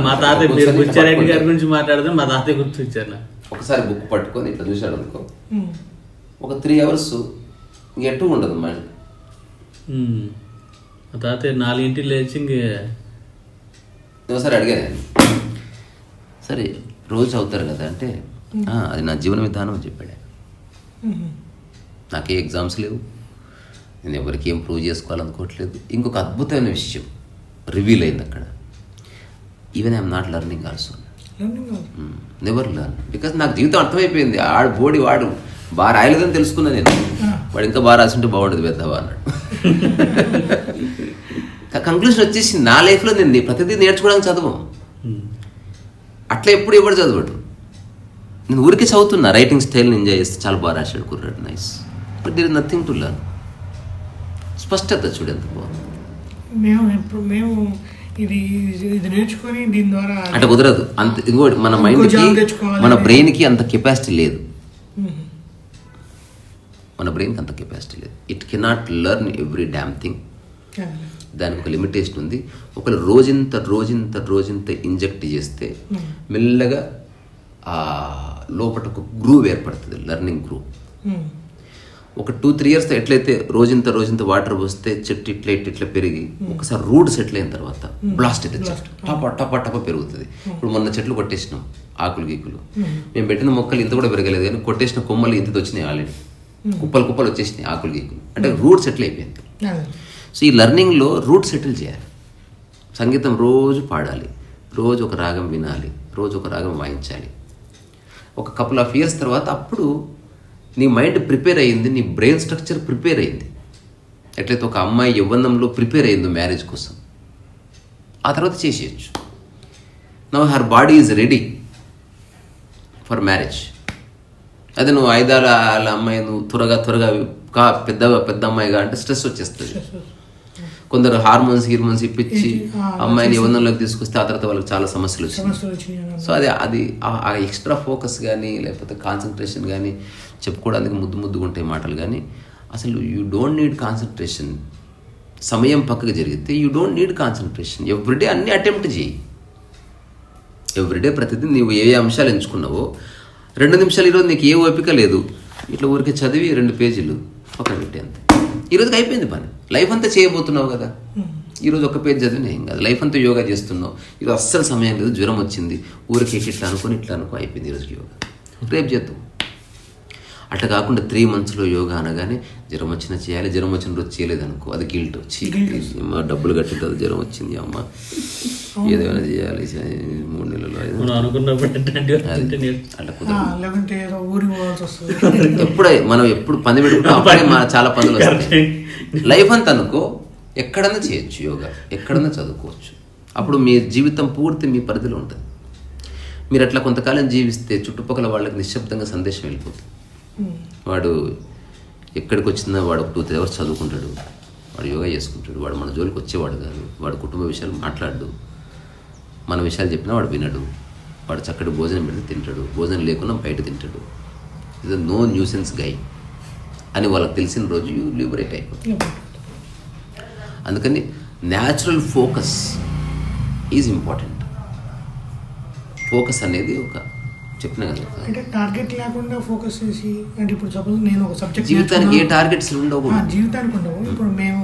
మా తాతయ్య, మీరు బుచ్చారెడ్డి గారి గురించి మాట్లాడితే మా తాతయ్య గుర్తొచ్చారు. ఒకసారి బుక్ పట్టుకొని ఇట్లా చూశాడు అనుకో, ఒక 3 hours ఎటు ఉండదు మైండ్. మా తాతయ్య 4 లేచి ఒకసారి అడిగాను, సరే రోజు అవుతారు కదా అంటే, అది నా జీవన విధానం అని చెప్పాడు. నాకే ఎగ్జామ్స్ లేవు, నేను ఎవరికి ఏం ప్రూవ్ చేసుకోవాలనుకోవట్లేదు. ఇంకొక అద్భుతమైన విషయం రివీల్ అయింది అక్కడ. Even I'm not learning also, never learn. Because నాకు జీవితం అర్థమైపోయింది. వాడు బాగా రాయలేదని తెలుసుకున్నా నేను. వాడు ఇంకా బాగా రాసింటే బాగుండదు పెద్దవా అన్నాడు. కంక్లూషన్ వచ్చేసి నా లైఫ్లో నేను ప్రతిదీ నేర్చుకోవడానికి చదవం. అట్లా ఎప్పుడు ఎవడు చదవడు. నేను ఊరికే చదువుతున్నా, రైటింగ్ స్టైల్ని ఎంజాయ్ చేస్తే చాలా బాగా రాశాడు కుర్రాడు, nice. But there is nothing to learn. స్పష్టత చూడు ఎంత బాగుంది. మేము ఇది నేర్చుకొని దీని ద్వారా అంటే కుదరదు. అంత ఇంకోటి, మన మైండ్కి మన బ్రెయిన్కి అంత కెపాసిటీ లేదు. మన బ్రెయిన్కి అంత కెపాసిటీ లేదు. It cannot learn every dam thing. దానికి ఒక లిమిటేషన్ ఉంది. ఒకరు రోజంత ఇంజెక్ట్ చేస్తే మెల్లగా ఆ లోపల ఒక గ్రూవ్ ఏర్పడుతుంది, లెర్నింగ్ గ్రూవ్. ఒక 2-3 years ఎట్లయితే రోజంత వాటర్ పోస్తే చెట్టు ఇట్లా పెరిగి ఒకసారి రూట్ సెటిల్ అయిన తర్వాత బ్లాస్ట్ అయితే చెట్టు టప పెరుగుతుంది. ఇప్పుడు మొన్న చెట్లు కొట్టేసినాం, ఆకులు గీకులు. మేము పెట్టిన మొక్కలు ఇంత కూడా పెరగలేదు, కానీ కొట్టేసిన కొమ్మలు ఇంత వచ్చినాయి ఆల్రెడీ. కుప్పలు వచ్చేసినాయి ఆకులు గీకులు. అంటే రూట్ సెటిల్ అయిపోయింది. సో ఈ లెర్నింగ్లో రూట్ సెటిల్ చేయాలి. సంగీతం రోజు పాడాలి, రోజు ఒక రాగం వినాలి, రోజు ఒక రాగం వాయించాలి. ఒక couple of years తర్వాత అప్పుడు నీ మైండ్ ప్రిపేర్ అయ్యింది, నీ బ్రెయిన్ స్ట్రక్చర్ ప్రిపేర్ అయింది. ఎట్లయితే ఒక అమ్మాయి యవ్వనంలో ప్రిపేర్ అయిందో మ్యారేజ్ కోసం, ఆ తర్వాత చేసేయచ్చు. Now her body is ready for marriage. అదే నువ్వు 5 ఏళ్ళ అమ్మాయి నువ్వు త్వరగా పెద్ద అమ్మాయిగా అంటే స్ట్రెస్ వచ్చేస్తుంది. కొందరు హార్మోన్స్ ఇప్పించి అమ్మాయిని యవ్వనంలోకి తీసుకొస్తే ఆ తర్వాత వాళ్ళకి చాలా సమస్యలు వచ్చినాయి. సో అది ఆ ఎక్స్ట్రా ఫోకస్ కానీ లేకపోతే కాన్సన్ట్రేషన్ కానీ చెప్పుకోవడానికి ముద్దుగా ఉంటాయి మాటలు, కానీ అసలు యూ డోంట్ నీడ్ కాన్సన్ట్రేషన్. సమయం పక్కకు జరిగితే you don't need concentration. Everyday అన్ని అటెంప్ట్ చేయి. ఎవ్రీడే ప్రతిదీ నీవు ఏ అంశాలు ఎంచుకున్నావో 2 నిమిషాలు ఈరోజు నీకు ఏ ఓపిక లేదు, ఇట్లా ఊరికే చదివి 2 పేజీలు పక్కన పెట్టే అంతే. ఈరోజుకి అయిపోయింది పని. లైఫ్ అంతా చేయబోతున్నావు కదా, ఈరోజు 1 పేజ్ చదివినా ఏం కాదు. లైఫ్ అంతా యోగా చేస్తున్నావు, ఈరోజు అస్సలు సమయం లేదు, జ్వరం వచ్చింది, ఊరికి ఇట్లా అనుకో అయిపోయింది ఈరోజుకి యోగా, రేపు చేద్దాం. అట్లా కాకుండా 3 monthsలో యోగా అనగానే జ్వరం వచ్చినా చేయాలి, జ్వరం వచ్చిన రోజు చేయలేదు అనుకో అది గిల్ట్ వచ్చి అమ్మ డబ్బులు కట్టింది, జ్వరం వచ్చింది అమ్మ ఏదైనా చేయాలి 3 నెలలు అట్లా కుదరదు. మనం ఎప్పుడు పని పెట్టుకుంటాం అప్పుడే చాలా పనులు వస్తాయి. లైఫ్ అంతా అనుకో ఎక్కడన్నా చేయొచ్చు యోగా, ఎక్కడన్నా చదువుకోవచ్చు. అప్పుడు మీ జీవితం పూర్తి మీ పరిధిలో ఉంటుంది. మీరు అట్లా కొంతకాలం జీవిస్తే చుట్టుపక్కల వాళ్ళకి నిశ్శబ్దంగా సందేశం వెళ్ళిపోతుంది. వాడు ఎక్కడికి వచ్చినా వాడు 2-3 అవర్స్ చదువుకుంటాడు, వాడు యోగా చేసుకుంటాడు, వాడు మన జోలికి వచ్చేవాడు కాదు, వాడు కుటుంబ విషయాలు మాట్లాడు, మన విషయాలు చెప్పినా వాడు వినడు, వాడు చక్కటి భోజనం పెడితే తింటాడు, భోజనం లేకున్నా బయట తింటాడు. ఇది నో న్యూసెన్స్ గై అని వాళ్ళకి తెలిసిన రోజు యూ లిబరేట్ అయిపోతుంది. అందుకని natural focus is important. Focus అనేది ఒక చెప్పిన కదా, అంటే టార్గెట్ లేకుండా ఫోకస్ చేసి, అంటే ఇప్పుడు సపోజ్ నేను ఒక సబ్జెక్ట్ జీవితానికి ఏ టార్గెట్స్ ఉండవు, జీవితానికి ఉండవు. ఇప్పుడు మేము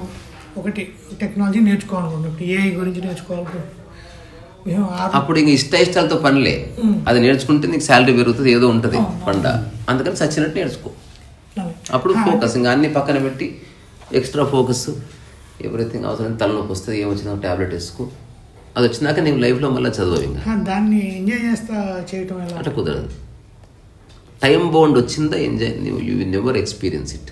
ఒకటి టెక్నాలజీ నేర్చుకోవాలనుకుంటాం, ఏఐ గురించి నేర్చుకోవాలనుకుంటాం, అప్పుడు ఇంక ఇష్టాలతో పనిలే. అది నేర్చుకుంటే నీకు శాలరీ పెరుగుతుంది, ఏదో ఉంటుంది పండ, అందుకని చచ్చినట్టు నేర్చుకో. అప్పుడు ఫోకస్ ఇంకా అన్ని పక్కన పెట్టి ఎక్స్ట్రా ఫోకస్, ఎవ్రీథింగ్ అవసరం. తలనొప్పి వస్తుంది, ఏమొచ్చినా ట్యాబ్లెట్ వేసుకో, అది వచ్చినాక నీకు లైఫ్లో మళ్ళీ చదువు. ఇంకా దాన్ని ఎంజాయ్ చేస్తా చేయటం అట్లా కుదరదు. టైం బౌండ్ వచ్చిందా enjoy, you never experience it.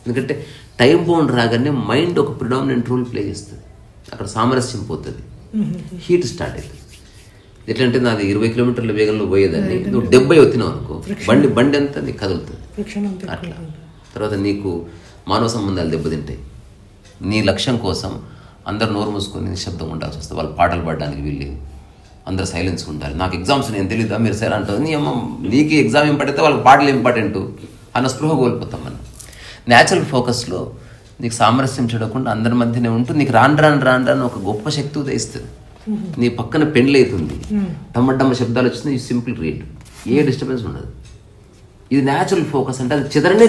ఎందుకంటే టైం బౌండ్ రాగానే మైండ్ ఒక ప్రిడామినెంట్ రోల్ ప్లే చేస్తుంది, అక్కడ సామరస్యం పోతుంది, హీట్ స్టార్ట్ అవుతుంది. ఎట్లంటే నాది 20 కిలోమీటర్ల వేగంలో పోయేదాన్ని నువ్వు 70 వచ్చినావు అనుకో, బండి అంతా నీకు కదులుతుంది. అట్లా తర్వాత నీకు మానవ సంబంధాలు దెబ్బతింటాయి. నీ లక్ష్యం కోసం అందరు నోరు మూసుకొని నిశ్శబ్దంగా ఉండాల్సి వస్తుంది. వాళ్ళు పాటలు పాడడానికి వీళ్ళు, అందరు సైలెన్స్ ఉండాలి. నాకు ఎగ్జామ్స్ నేను తెలియదా మీరు సరే అంటుంది, నీ అమ్మ నీకు ఎగ్జామ్ ఇంపార్టెంట్, వాళ్ళకి పాటలు ఇంపార్టెంట్ అన్న స్పృహ కోల్పోతాం మనం. న్యాచురల్ ఫోకస్లో నీకు సామరస్యం చూడకుండా అందరి మధ్యనే ఉంటూ నీకు రాను ఒక గొప్ప శక్తి ఉదయిస్తుంది. నీ పక్కన పెండ్లి అవుతుంది, టమ్మటమ్మ శబ్దాలు వచ్చినాయి, you simple read, A disturbance ఉండదు. ఇది న్యాచురల్ ఫోకస్ అంటే అది చెదరదు,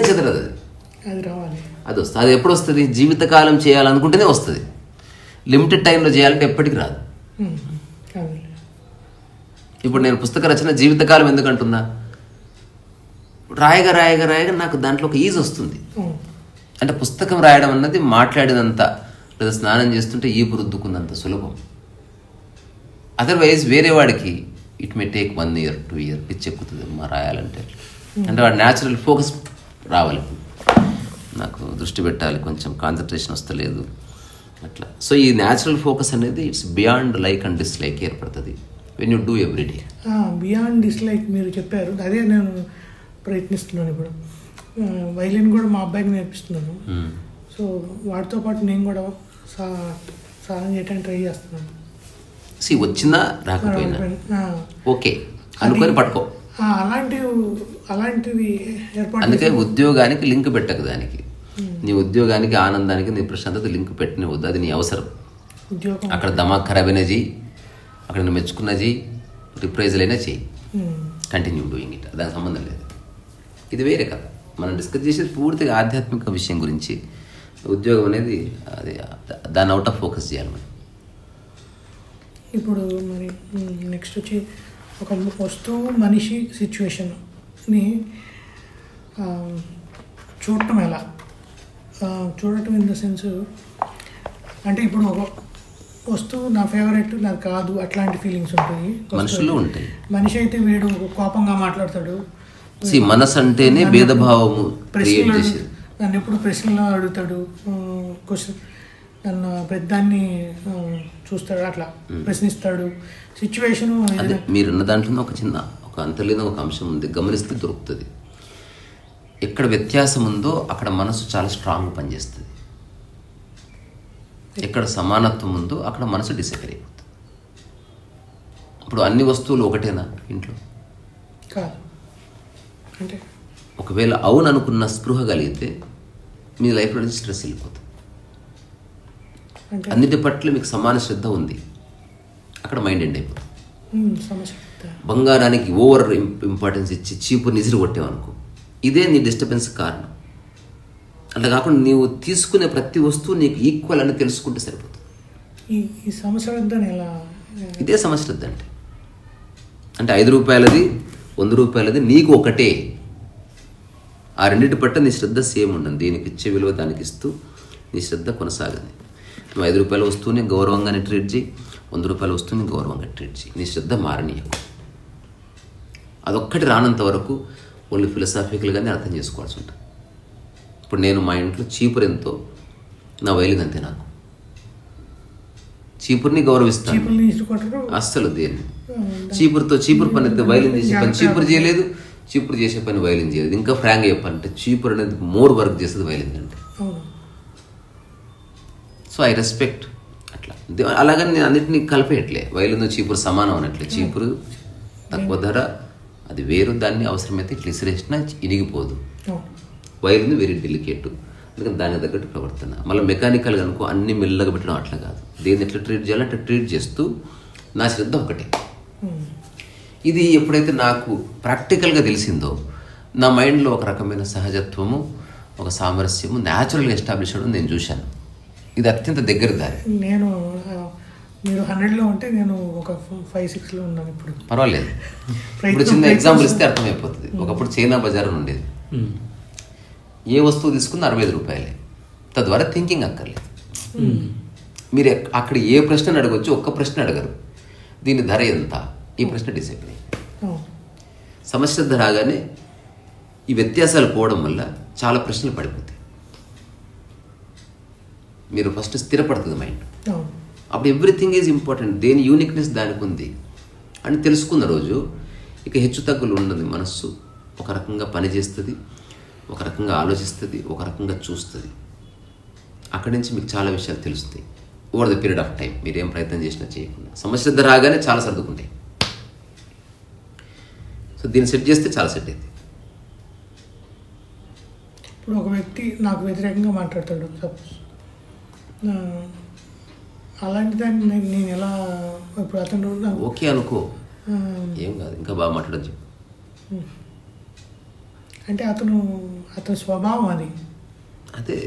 అది వస్తుంది. అది ఎప్పుడు వస్తుంది? జీవితకాలం చేయాలనుకుంటేనే వస్తుంది. లిమిటెడ్ టైంలో చేయాలంటే ఎప్పటికి రాదు. ఇప్పుడు నేను పుస్తక రచన జీవితకాలం ఎందుకంటున్నా, రాయగా నాకు దాంట్లో ఒక ఈజ్ వస్తుంది. అంటే పుస్తకం రాయడం అన్నది మాట్లాడినంత లేదా స్నానం చేస్తుంటే ఈపు రుద్దుకున్నంత సులభం. అదర్వైజ్ వేరే వాడికి it may take 1 year 2 years పిచ్చెక్కుతుంది మా రాయాలంటే. అంటే వాడు న్యాచురల్ ఫోకస్ రావాలి, నాకు దృష్టి పెట్టాలి, కొంచెం కాన్సన్ట్రేషన్ వస్తలేదు అట్లా. సో ఈ న్యాచురల్ ఫోకస్ అనేది it's beyond like and dislike ఏర్పడుతుంది when you do everyday. Beyond dislike మీరు చెప్పారు, అదే నేను ప్రయత్నిస్తున్నాను. ఇప్పుడు వైలిన్ కూడా మా అబ్బాయికి నేర్పిస్తున్నాను. సో వాటితో పాటు నేను కూడా సాధన చేయడానికి ట్రై చేస్తున్నాను. వచ్చినా రాకపోయినా ఓకే అనుకొని పట్టుకో. అలాంటివి ఏర్పాటు. అందుకే ఉద్యోగానికి లింక్ పెట్టకు దానికి. నీ ఉద్యోగానికి ఆనందానికి నీ ప్రశాంతత లింక్ పెట్టినవద్దు, అది నీ అవసరం. అక్కడ దమాక్ ఖరాబ్ అయినా చెయ్యి, అక్కడ నువ్వు మెచ్చుకున్నా చెయ్యి, రిప్రైజల్ అయినా చెయ్యి, కంటిన్యూ డూయింగ్ ఇట్, దానికి సంబంధం లేదు. ఇది వేరే కదా, మనం డిస్కస్ చేసేది పూర్తిగా ఆధ్యాత్మిక విషయం గురించి. ఉద్యోగం అనేది అది దాన్ని అవుట్ ఆఫ్ ఫోకస్ చేయాలి మనం. ఇప్పుడు మరి నెక్స్ట్ వచ్చి ఒక వస్తువు, మనిషి, సిచ్యువేషన్ని చూడటం ఎలా? చూడటం ఇన్ ద సెన్స్ అంటే ఇప్పుడు ఒక వస్తువు నా ఫేవరెట్, నాకు కాదు, అట్లాంటి ఫీలింగ్స్ ఉంటాయి, మనుషులు ఉంటాయి. మనిషి అయితే వీడు కోపంగా మాట్లాడతాడు, మనసు అంటేనే భేదభావము క్రియేట్ చేసేది. నన్ను ఎప్పుడు ప్రశ్నలు అడుగుతాడు, క్వశ్చన్ నన్ను పెద్దాన్ని చూస్తాడు, అట్లా ప్రశ్నిస్తాడు. సిచ్యువేషన్ అదే మీరున్న దాంట్లో ఒక అంతర్లీన ఒక అంశం ఉంది, గమనిస్తే దొరుకుతుంది. ఎక్కడ వ్యత్యాసం ఉందో అక్కడ మనసు చాలా స్ట్రాంగ్ పనిచేస్తుంది. ఎక్కడ సమానత్వం ఉందో అక్కడ మనసు డిసైడ్ అయిపోతుంది. ఇప్పుడు అన్ని వస్తువులు ఒకటేనా ఇంట్లో? కాదు. అంటే ఒకవేళ అవును అనుకున్న స్పృహ కలిగితే మీ లైఫ్లో నుంచి స్ట్రెస్ వెళ్ళిపోతుంది. అన్నిటి పట్ల మీకు సమాన శ్రద్ధ ఉంది, అక్కడ మైండ్ ఎండ్ అయిపోతుంది. బంగారానికి ఓవర్ ఇంపార్టెన్స్ ఇచ్చి చీపు నిసిరి కొట్టేవనుకో, ఇదే నీ డిస్టర్బెన్స్ కారణం. అట్లా కాకుండా నీవు తీసుకునే ప్రతి వస్తువు నీకు ఈక్వల్ అని తెలుసుకుంటే సరిపోతుంది. ఈ సమశ్రద్ధ ఇదే సమశ్రద్ధ అంటే 5 రూపాయలది 100 రూపాయలది నీకు ఒకటే. ఆ రెండింటి పట్ల నీ శ్రద్ధ సేమ్ ఉండదు. దీనికి ఇచ్చే విలువ దానికి ఇస్తూ నీ శ్రద్ధ కొనసాగదు. నువ్వు 5 రూపాయల వస్తువుని గౌరవంగానే ట్రీట్ చేయి, 100 రూపాయల వస్తువుని గౌరవంగా ట్రీట్ చేయి. నీ శ్రద్ధ మారనీయకు. అదొక్కటి రానంత వరకు ఓన్లీ ఫిలసాఫికల్గానే అర్థం చేసుకోవాల్సి ఉంటుంది. ఇప్పుడు నేను మా ఇంట్లో చీపురు ఎంతో, నా వైలిన్ అంతే. నాకు చీపురుని గౌరవిస్తాను, చీపుల్ని ఇష్టపడరు అస్సలు దేన్ని. చీపురు పని అయితే వైలిన్ చేసే పని చీపురు చేయలేదు, చీపురు చేసే పని వైలిన్ చేయలేదు. ఇంకా ఫ్రాంక్గా చెప్పాలంటే చీపురు అనేది మోర్ వర్క్ చేస్తుంది వైలిన్ అంటే. సో ఐ రెస్పెక్ట్ అట్లా. అలాగని నేను అన్నింటినీ కలిపేయట్లే, వైలిన్ చీపురు సమానం అన్నట్లే. చీపురు తక్కువ ధర, అది వేరు, దాన్ని అవసరమైతే ఇట్లా ఇసిరేసినా ఇనిగిపోదు. వైలిన్ వెరీ డెలికేట్, అందుకని దానికి తగ్గట్టు ప్రవర్తన. మళ్ళీ మెకానికల్గా అనుకో అన్ని మెల్లగా పెట్టడం అట్లా కాదు, దేన్ని ఎట్లా ట్రీట్ చేయాలో అట్లా ట్రీట్ చేస్తూ నా శ్రద్ధ ఒకటే. ఇది ఎప్పుడైతే నాకు ప్రాక్టికల్గా తెలిసిందో నా మైండ్లో ఒక రకమైన సహజత్వము, ఒక సామరస్యము న్యాచురల్గా ఎస్టాబ్లిష్ అవ్వడం నేను చూశాను. ఇది అత్యంత దగ్గర దారి. నేను మీరు 100లో ఉంటే నేను ఒక 5-6లో ఉన్నాను ఇప్పుడు. పర్వాలేదు. ఇప్పుడు చిన్న ఎగ్జాంపుల్ ఇస్తే అర్థమైపోతుంది. ఒకప్పుడు చైనా బజార్ అని ఉండేది, ఏ వస్తువు తీసుకున్న 65 రూపాయలే. తద్వారా థింకింగ్ అక్కర్లేదు. మీరు అక్కడ ఏ ప్రశ్న అడగొచ్చు, ఒక్క ప్రశ్న అడగరు, దీని ధర ఎంత, ఈ ప్రశ్న డిసైడ్ అయ్యి. సమస్య రాగానే ఈ వ్యత్యాసాలు పోవడం వల్ల చాలా ప్రశ్నలు పడిపోతాయి. మీరు ఫస్ట్ స్థిరపడుతుంది మైండ్. అప్పుడు ఎవ్రీథింగ్ ఈజ్ ఇంపార్టెంట్, దేని యూనిక్నెస్ దానికి ఉంది అని తెలుసుకున్న రోజు ఇక హెచ్చు తగ్గులు ఉండదు. మనస్సు ఒక రకంగా పనిచేస్తుంది, ఒక రకంగా ఆలోచిస్తుంది, ఒక రకంగా చూస్తుంది. అక్కడి నుంచి మీకు చాలా విషయాలు తెలుస్తాయి over the period of time. మీరేం ప్రయత్నం చేసినా చేయకుండా సమస్య రాగానే చాలా సర్దుకుంటాయి. సో దీన్ని సెట్ చేస్తే చాలా సెట్ అయింది. ఇప్పుడు ఒక వ్యక్తి నాకు వ్యతిరేకంగా మాట్లాడతాడు, సపోజ్, అలాంటి దాన్ని నేను ఎలా, ఇప్పుడు అతను ఓకే అనుకో, ఏం కాదు, ఇంకా బాగా మాట్లాడచ్చు. అంటే అతని స్వభావం అది. అదే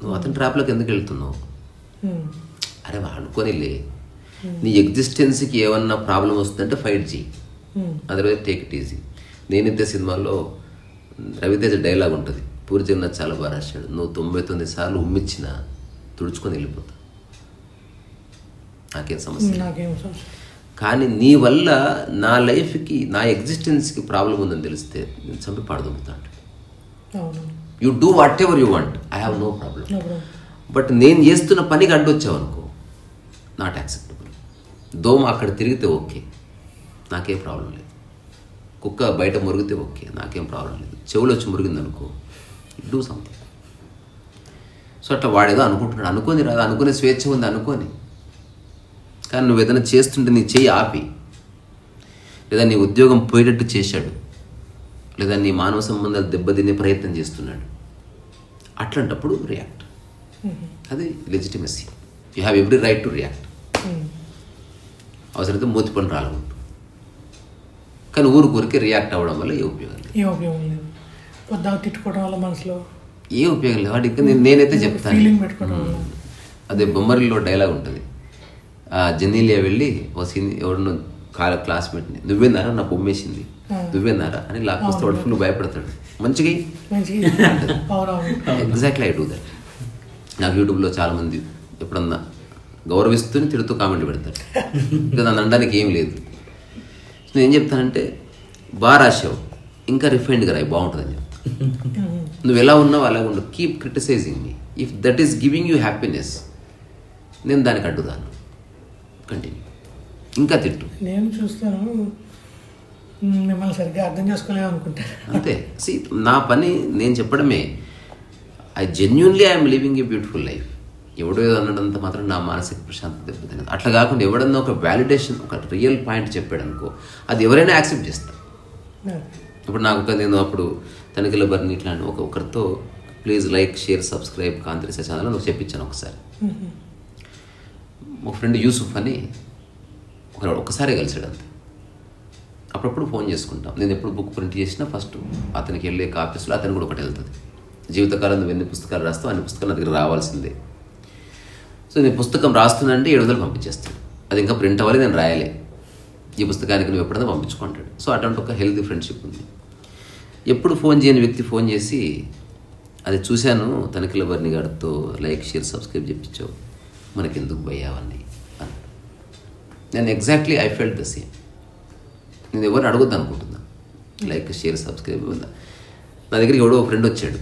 నువ్వు అతని ట్రాప్లోకి ఎందుకు వెళ్తున్నావు? అరే అనుకోనిలే, నీ ఎగ్జిస్టెన్స్కి ఏమన్నా ప్రాబ్లం వస్తుందంటే ఫైట్ చేయి, అదర్వైజ్ టేక్ ఇట్ ఈజీ. నేనైతే సినిమాలో రవితేజ డైలాగ్ ఉంటుంది, పూరి జగన్నాథ్ చాలా బాగా రాశాడు, నువ్వు 99 సార్లు ఉమ్మిచ్చినా తుడుచుకొని వెళ్ళిపోతా, నాకేం సమస్య. కానీ నీ వల్ల నా లైఫ్కి, నా ఎగ్జిస్టెన్స్కి ప్రాబ్లం ఉందని తెలిస్తే నేను చంపి పాడదొబ్బుతాను. You do whatever you want, I have no problem. But నేను చేస్తున్న పనికి అడ్డొచ్చావు అనుకో, నాట్ యాక్సెప్టబుల్. దోమ అక్కడ తిరిగితే ఓకే, నాకేం ప్రాబ్లం లేదు. కుక్క బయట మురిగితే ఓకే, నాకేం ప్రాబ్లం లేదు. చెవులు వచ్చి మురిగింది అనుకో, డూ సంథింగ్. సో అట్లా వాడేదో అనుకుంటున్నాడు, అనుకోని రాదు, అనుకునే స్వేచ్ఛ ఉంది అనుకోని. కానీ నువ్వు ఏదైనా చేస్తుంటే నీ చెయ్యి ఆపి, లేదా నీ ఉద్యోగం పోయేటట్టు చేశాడు, లేదా నీ మానవ సంబంధాలు దెబ్బతినే ప్రయత్నం చేస్తున్నాడు, అట్లాంటప్పుడు రియాక్ట్. అది legitimacy. You have every right to react. అవసరమైతే మూతి పని రాలకుంటు, కానీ ఊరికే రియాక్ట్ అవ్వడం వల్ల ఏ ఉపయోగం లేదు. పొద్దుగా తిట్టుకోవడం వల్ల మనసులో ఏ ఉపయోగం లేదు. వాడికి నేనైతే చెప్తాను, అదే బొమ్మరిలో డైలాగ్ ఉంటుంది, జెనీలియా వెళ్ళి ఓ ఎవరినో క్లాస్మేట్ని, నువ్వేనారా నా బొమ్మేసింది, నువ్వేనారా అని లాక్కొస్తే వాడు ఫుల్ భయపడతాడు, మంచిగా ఎగ్జాక్ట్లీ ఐ డూ దట్. నాకు యూట్యూబ్లో చాలామంది ఎప్పుడన్నా గౌరవిస్తూనే తిడుతూ కామెంట్ పెడతారు, ఇంకా నన్ను అనడానికి ఏం లేదు. నేను ఏం చెప్తానంటే, బాగా రాసావు, ఇంకా రిఫైన్డ్గా రాయి, బాగుంటుందని చెప్తాను. నువ్వు ఎలా ఉన్నావు అలాగ ఉండవు, keep criticising me. If that is giving you happiness, నేను దానికి అడ్డుదాను, కంటిన్యూ, ఇంకా తిట్టు. నేను చూస్తాను, మిమ్మల్ని సరిగ్గా అర్థం చేసుకోలేము అనుకుంటాను అంతే. సి నా పని నేను చెప్పడమే, I genuinely I'm living a beautiful life. ఎవడో అన్నదంతా మాత్రం నా మానసిక ప్రశాంతత దెబ్బతినదు. అట్లా కాకుండా ఎవడన్నా ఒక వ్యాలిడేషన్, ఒక రియల్ పాయింట్ చెప్పాడు అనుకో, అది ఎవరైనా యాక్సెప్ట్ చేస్తారు. ఇప్పుడు నాకు నేను అప్పుడు తనిఖీల బర్ని ఇట్లాంటి ఒకరితో ప్లీజ్ లైక్ షేర్ సబ్స్క్రైబ్ కాంతిరేసే ఛానల్ నాకు చెప్పించాను ఒకసారి. ఒక ఫ్రెండ్ యూసుఫ్ అని ఒకసారి కలిసాడు అంతే. అప్పుడప్పుడు ఫోన్ చేసుకుంటాం. నేను ఎప్పుడు బుక్ ప్రింట్ చేసినా ఫస్ట్ అతనికి వెళ్ళే కాపీస్లో అతను కూడా ఒకటి వెళ్తుంది. జీవితకాలం నువ్వు ఎన్ని పుస్తకాలు రాస్తావు అన్ని పుస్తకాలు నా దగ్గర రావాల్సిందే. సో నేను పుస్తకం రాస్తున్నానంటే 700 పంపించేస్తాడు. అది ఇంకా ప్రింట్ అవ్వాలి, నేను రాయాలి, ఈ పుస్తకానికి నువ్వు ఎప్పుడైనా పంపించుకుంటాడు. సో అటువంటి ఒక హెల్తీ ఫ్రెండ్షిప్ ఉంది. ఎప్పుడు ఫోన్ చేయని వ్యక్తి ఫోన్ చేసి, అది చూశాను తనిఖీల బర్ని గారితో లైక్ షేర్ సబ్స్క్రైబ్ చెప్పించావు, మనకెందుకు భయ్యావన్నీ అని. నేను exactly I felt the same. నేను ఎవరిని అడగొద్దు అనుకుంటున్నా, లైక్ షేర్ సబ్స్క్రైబ్. నా దగ్గరికి ఎవడో ఫ్రెండ్ వచ్చాడు,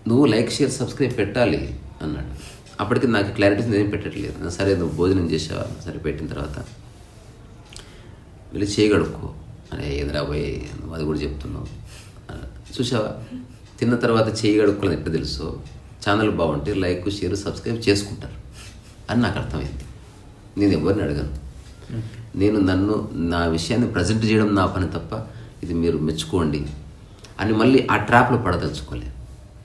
నువ్వు లైక్ షేర్ సబ్స్క్రైబ్ పెట్టాలి అన్నాడు. అప్పటికి నాకు క్లారిటీస్ ఏం పెట్టట్లేదు. సరే నువ్వు భోజనం చేసావా, సరే పెట్టిన తర్వాత వెళ్ళి చేయగడుక్కో అరే ఏదిరా పోయి నువ్వు అది కూడా చెప్తున్నావు. చూసావా, తిన్న తర్వాత చేయగడుక్కోలేదు ఎట్లా తెలుసో, ఛానల్ బాగుంటే లైక్ షేర్ సబ్స్క్రైబ్ చేసుకుంటారు అని నాకు అర్థమైంది. నేను ఎవరిని అడగను, నేను నా విషయాన్ని ప్రజెంట్ చేయడం నా పని తప్ప ఇది మీరు మెచ్చుకోండి అని మళ్ళీ ఆ ట్రాప్లో పడదలుచుకోలేదు.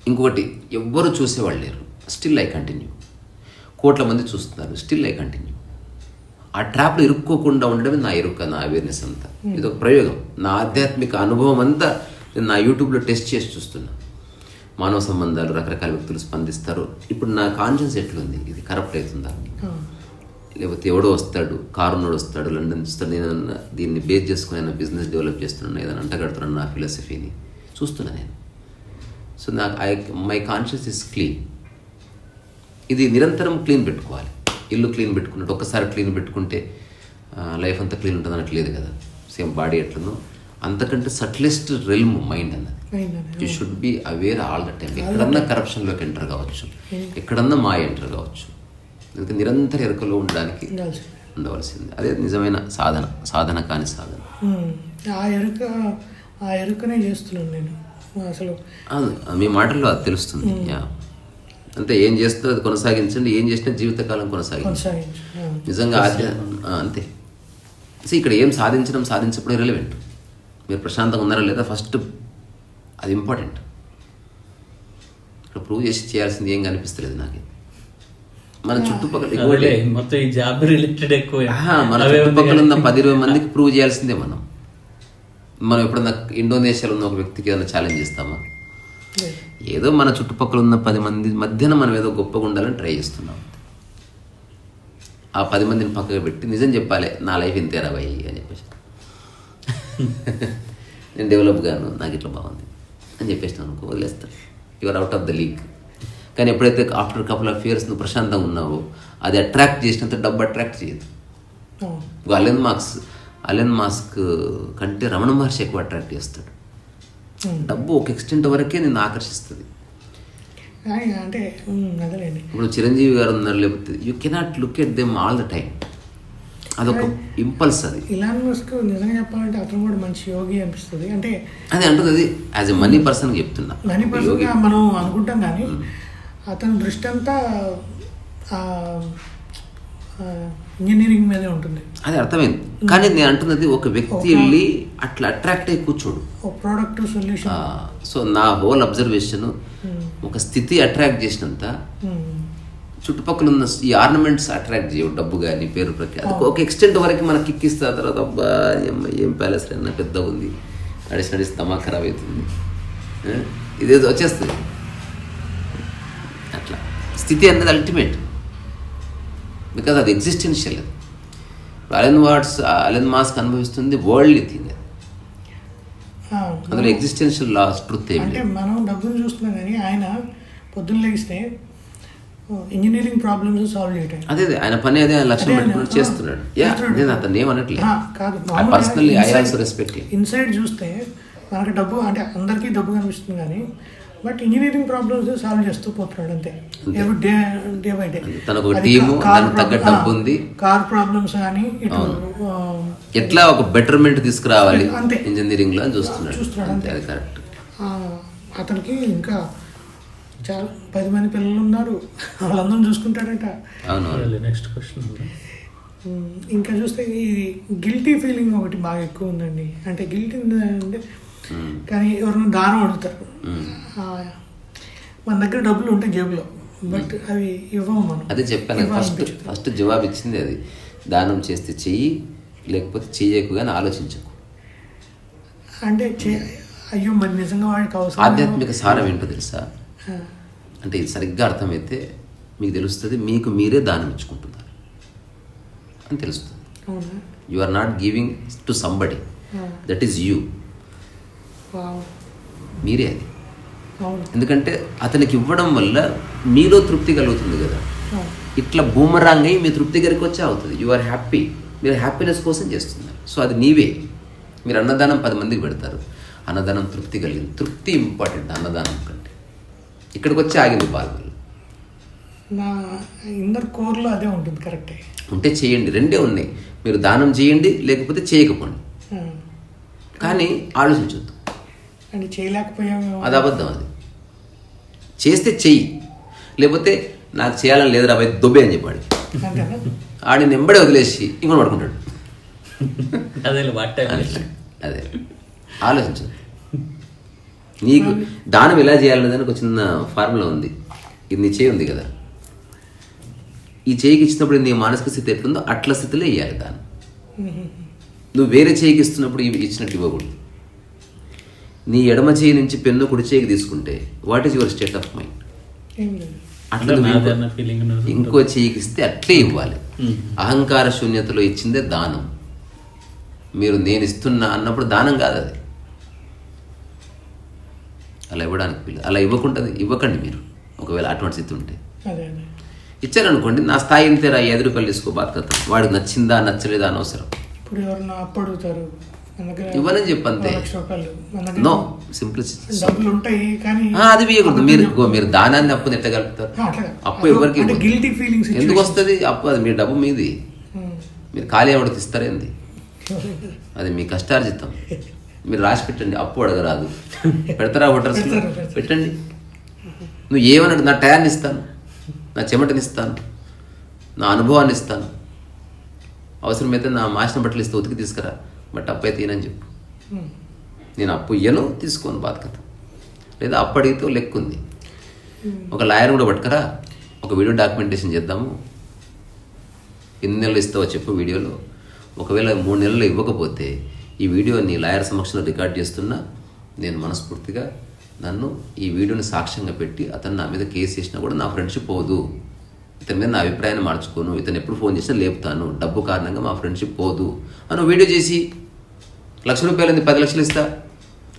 ఇంకొకటి, ఎవ్వరు చూసేవాళ్ళు లేరు, స్టిల్ ఐ కంటిన్యూ. కోట్ల మంది చూస్తున్నారు, స్టిల్ ఐ కంటిన్యూ. ఆ ట్రాప్లో ఇరుక్కోకుండా ఉండడమే నా నా అవేర్నెస్ అంతా. ఇది ఒక ప్రయోగం. నా ఆధ్యాత్మిక అనుభవం అంతా నేను నా యూట్యూబ్లో టెస్ట్ చేసి చూస్తున్నా. మానవ సంబంధాలు, రకరకాల వ్యక్తులు స్పందిస్తారు. ఇప్పుడు నా కాన్షియన్స్ ఎట్లుంది, ఇది కరప్ట్ అవుతుందా, లేకపోతే ఎవడో వస్తాడు, కారున్నోడు వస్తాడు, లండన్ వస్తాడు, నేను దీన్ని బేస్ చేసుకుని ఏదైనా బిజినెస్ డెవలప్ చేస్తున్నాను, ఏదైనా అంటగడుతున్నాను నా ఫిలాసఫీని చూస్తున్నా నేను. సో నాకు మై కాన్షియస్ ఇస్ క్లీన్. ఇది నిరంతరం క్లీన్ పెట్టుకోవాలి. ఇల్లు క్లీన్ పెట్టుకున్నట్టు ఒక్కసారి క్లీన్ పెట్టుకుంటే లైఫ్ అంతా క్లీన్ ఉంటుంది అన్నట్లేదు కదా. సేమ్ బాడీ ఎట్లనో అంతకంటే సట్లెస్ట్ రెల్మ్ మైండ్ అన్నది. You should be aware all the time. ఎక్కడన్నా కరప్షన్లోకి ఎంటర్ కావచ్చు, ఎక్కడన్నా మాయ ఎంటర్ కావచ్చు. ఎందుకంటే నిరంతర ఎరుకలో ఉండడానికి ఉండవలసింది. అదే నిజమైన సాధన కాని సాధన. ఆ ఎరుకనే చేస్తున్నాను నేను అసలు. మీ మాటల్లో అది తెలుస్తుంది. అంతే, ఏం చేస్తుందో అది కొనసాగించండి, ఏం చేసినా జీవితకాలం కొనసాగించండి. నిజంగా అంతే. సో ఇక్కడ ఏం సాధించడం ఇర్రెలెవెంట్. మీరు ప్రశాంతంగా ఉన్నారా లేదా ఫస్ట్, అది ఇంపార్టెంట్. ఇక్కడ ప్రూవ్ చేసి చేయాల్సింది ఏం కనిపిస్తలేదు నాకు. మన చుట్టుపక్కల మన చుట్టుపక్కల ఉన్న 10-20 మందికి ప్రూవ్ చేయాల్సిందే. మనం ఎప్పుడన్నా ఇండోనేషియాలో ఉన్న ఒక వ్యక్తికి ఏదైనా ఛాలెంజ్ చేస్తామా? ఏదో మన చుట్టుపక్కల ఉన్న 10 మంది మధ్యన మనం ఏదో గొప్పగా ఉండాలని ట్రై చేస్తున్నాం. ఆ 10 మందిని పక్కగా పెట్టి నిజం చెప్పాలి, నా లైఫ్ ఇంతేరా భయ్ అని చెప్పేసి, నేను డెవలప్ గాను, నాకు ఇట్లా బాగుంది అని చెప్పేసినాను అనుకో, వదిలేస్తాను. Your out of the league. కానీ ఎప్పుడైతే ఆఫ్టర్ కపుల్ ఆఫ్ ఇయర్స్ నువ్వు ప్రశాంతంగా ఉన్నావో అది అట్రాక్ట్ చేసినంత డబ్బు అట్రాక్ట్ చేయదు. అలెన్ మాస్క్ కంటే రమణ మహర్షి ఎక్కువ అట్రాక్ట్ చేస్తాడు. డబ్బు ఒక ఎక్స్టెంట్ వరకే నిన్ను ఆకర్షిస్తుంది. అంటే ఇప్పుడు చిరంజీవి గారు ఉన్నారు, లేకపోతే you cannot look at them all the time. అదొక ఇంపల్స్. అది ఇలాన్ మస్క్ నిజంగా చెప్పాలంటే అతను కూడా మంచి యోగి అనిపిస్తుంది. అంటే అది అంటుంది, అది యాజ్ ఎ మనీ పర్సన్ చెప్తున్నా. మనీ పర్సన్గా మనం అనుకుంటాం, కానీ అతని దృష్టి అంతా ఇంజనీరింగ్ మీదే ఉంటుంది. అది అర్థమైంది. కానీ నేను అంటున్నది, ఒక వ్యక్తి వెళ్ళి అట్లా అట్రాక్ట్ అయ్యి కూర్చోడు, ప్రోడక్ట్ సొల్యూషన్. సో నా హోల్ అబ్జర్వేషన్, ఒక స్థితి అట్రాక్ట్ చేసినంత చుట్టుపక్కల ఉన్న ఈ ఆర్నమెంట్స్ అట్రాక్ట్ చేయవు. డబ్బు కానీ పేరు ప్రఖ్యాతి అది ఒక ఎక్స్టెంట్ వరకు మనకి కిక్కిస్తా. తర్వాత అబ్బా ఏం ప్యాలెస్ అయినా పెద్ద ఉంది, నడిచి తమా ఖరాబ్ అవుతుంది, ఇదేదో వచ్చేస్తుంది. అట్లా స్థితి అనేది అల్టిమేట్, బికాజ్ అది ఎగ్జిస్టెన్షియల్. అలెన్ మాస్క్ అనుభవిస్తుంది వరల్డ్లీ థింగ్. అందులో ఎగ్జిస్టెన్షియల్ లాస్ ట్రూత్ అంటే మనం డబ్బును చూస్తున్నాం, కానీ ఆయన పొద్దున్న లెగిస్తే ఇంజనీరింగ్ ప్రాబ్లమ్స్ సాల్వ్ చేయటం అదే ఆయన పని, అదే ఆయన లక్ష్యం పెట్టుకుని చేస్తున్నాడు. నేను అతను ఏమనట్లేదు, personally I also respect. Inside చూస్తే మనకు డబ్బు అంటే అందరికీ డబ్బు కనిపిస్తుంది, కానీ బట్ ఇంజనీరింగ్ ప్రాబ్లమ్స్ సాల్వ్ చేస్తూ పోతున్నాడు అంతే. డే బై డే తనకు ఒక టీము, దానికి తగ్గ డబ్బు ఉంది. కార్ ప్రాబ్లమ్స్ కానీ ఎట్లా ఒక బెటర్మెంట్ తీసుకురావాలి ఇంజనీరింగ్ లో చూస్తున్నాడు అంతే. అది కరెక్ట్. అతనికి ఇంకా చాలా 10 మంది పిల్లలు ఉన్నారు, వాళ్ళందరూ చూసుకుంటాడట. Next question. ఇంకా చూస్తే ఈ గిల్టీ ఫీలింగ్ ఒకటి బాగా ఎక్కువ ఉందండి. అంటే గిల్టీ అంటే, కానీ ఎవరైనా దానం అడుగుతారు, మన దగ్గర డబ్బులు ఉంటాయి జేబులో, బట్ అవి ఇవ్వము మనం. అదే చెప్పాను, ఫస్ట్ జవాబు ఇచ్చింది అది. దానం చేస్తే చెయ్యి, లేకపోతే చెయ్యకు కానీ ఆలోచించకు. అంటే అయ్యో మరి నిజంగా వాడికి అవసరం. ఆధ్యాత్మిక సారం ఏంటో తెలుసా? అంటే ఇది సరిగ్గా అర్థమైతే మీకు తెలుస్తుంది, మీకు మీరే దానం ఇచ్చుకుంటున్నారు అని తెలుస్తుంది. You are not giving to somebody, that is you. మీరే అది. ఎందుకంటే అతనికి ఇవ్వడం వల్ల మీలో తృప్తి కలుగుతుంది కదా. ఇట్లా బూమరాంగ్ అయ్యి మీ తృప్తి దగ్గరికి వచ్చే అవుతుంది. యు ఆర్ హ్యాపీ, మీరు హ్యాపీనెస్ కోసం చేస్తున్నారు. సో అది నీవే. మీరు అన్నదానం 10 మందికి పెడతారు, అన్నదానం తృప్తి కలిగింది. తృప్తి ఇంపార్టెంట్ అన్నదానం కంటే. ఇక్కడికి వచ్చి ఆగింది పాల్గొని. నా ఇన్నర్ కోర్లో అదే ఉంటుంది. కరెక్టే. ఉంటే చేయండి, రెండే ఉన్నాయి. మీరు దానం చేయండి, లేకపోతే చేయకపోండి. కానీ ఆలోచించొద్దు. అంటే చేయలేకపోయాము, అది అబద్ధం. అది చేస్తే చెయ్యి, లేకపోతే నాకు చేయాలని లేదు రాబోయే దొబ్బే అని చెప్పాడు. ఆడిని నెంబడే వదిలేసి ఇంకొని పడుకుంటాడు. అదే ఆలోచించదు. నీకు దానం ఎలా చేయాలనే దానికి ఒక చిన్న ఫార్ములా ఉంది. ఇది నీ చేయి ఉంది కదా, ఈ చేయికి ఇచ్చినప్పుడు నీ మానసిక స్థితి ఎట్లుందో అట్ల స్థితిలో ఇవ్వాలి దాన్ని. నువ్వు వేరే చేయికి ఇస్తున్నప్పుడు ఇచ్చినట్టు ఇవ్వకూడదు. నీ ఎడమ చేయి నుంచి పెన్ను కుడి చేయికి తీసుకుంటే what is your state of mind? అట్లా ఇంకో చేయికి ఇస్తే అట్లే ఇవ్వాలి. అహంకార శూన్యతలో ఇచ్చిందే దానం. మీరు నేను ఇస్తున్నా అన్నప్పుడు దానం కాదు అది. అలా ఇవ్వడానికి వీలు. అలా ఇవ్వకండి మీరు. ఒకవేళ అటువంటి స్థితి ఉంటే ఇచ్చారనుకోండి, నా స్థాయి ఇంతేరా, 5 రూపాయలు తీసుకో బాధ్యత. వాడికి నచ్చిందా నచ్చలేదా అనవసరం. ఇప్పుడు ఎవరన్నా అప్పు అడుగుతారు, ఇవ్వనని చెప్పంతే. No simplicity. డబ్బులు ఉంటాయి కానీ అది వేయకూడదు. మీరు దానాన్ని అప్పు నెట్టగలుగుతారు. అప్పు ఎవరికి ఎందుకు వస్తుంది? అప్పు అది మీ డబ్బు మీది. మీరు ఖాళీ ఎవరికి ఇస్తారేంది? అది మీ కష్టార్జితం. మీరు రాసి పెట్టండి. అప్పు అడగరాదు. పెడతారా హోటల్స్? పెట్టండి. నువ్వు ఏమన్నాడు? నా టయాన్ని ఇస్తాను, నా చెమటని ఇస్తాను, నా అనుభవాన్ని ఇస్తాను, అవసరమైతే నా మాసిన బట్టలు ఇస్తే ఉతికి తీసుకురా, బట్ అప్పు అయితే ఈయనని చెప్పు. నేను అప్పు ఇయ్యను, తీసుకోను బాధ్యత. లేదా అప్పు అడిగితే లెక్క ఉంది. ఒక లాయర్ కూడా పట్టుకరా, ఒక వీడియో డాక్యుమెంటేషన్ చేద్దాము. ఎన్ని నెలలు ఇస్తావో చెప్పు వీడియోలో. ఒకవేళ 3 నెలలు ఇవ్వకపోతే ఈ వీడియో నీ లాయర్ సమక్షంలో రికార్డ్ చేస్తున్నా, నేను మనస్ఫూర్తిగా నన్ను ఈ వీడియోని సాక్ష్యంగా పెట్టి అతను నా మీద కేసు చేసినా కూడా నా ఫ్రెండ్షిప్ పోదు. ఇతని మీద నా అభిప్రాయాన్ని మార్చుకోను. ఇతను ఎప్పుడు ఫోన్ చేసినా లేపుతాను. డబ్బు కారణంగా మా ఫ్రెండ్షిప్ పోదు అని వీడియో చేసి ₹1,00,000 10 లక్షలు ఇస్తా.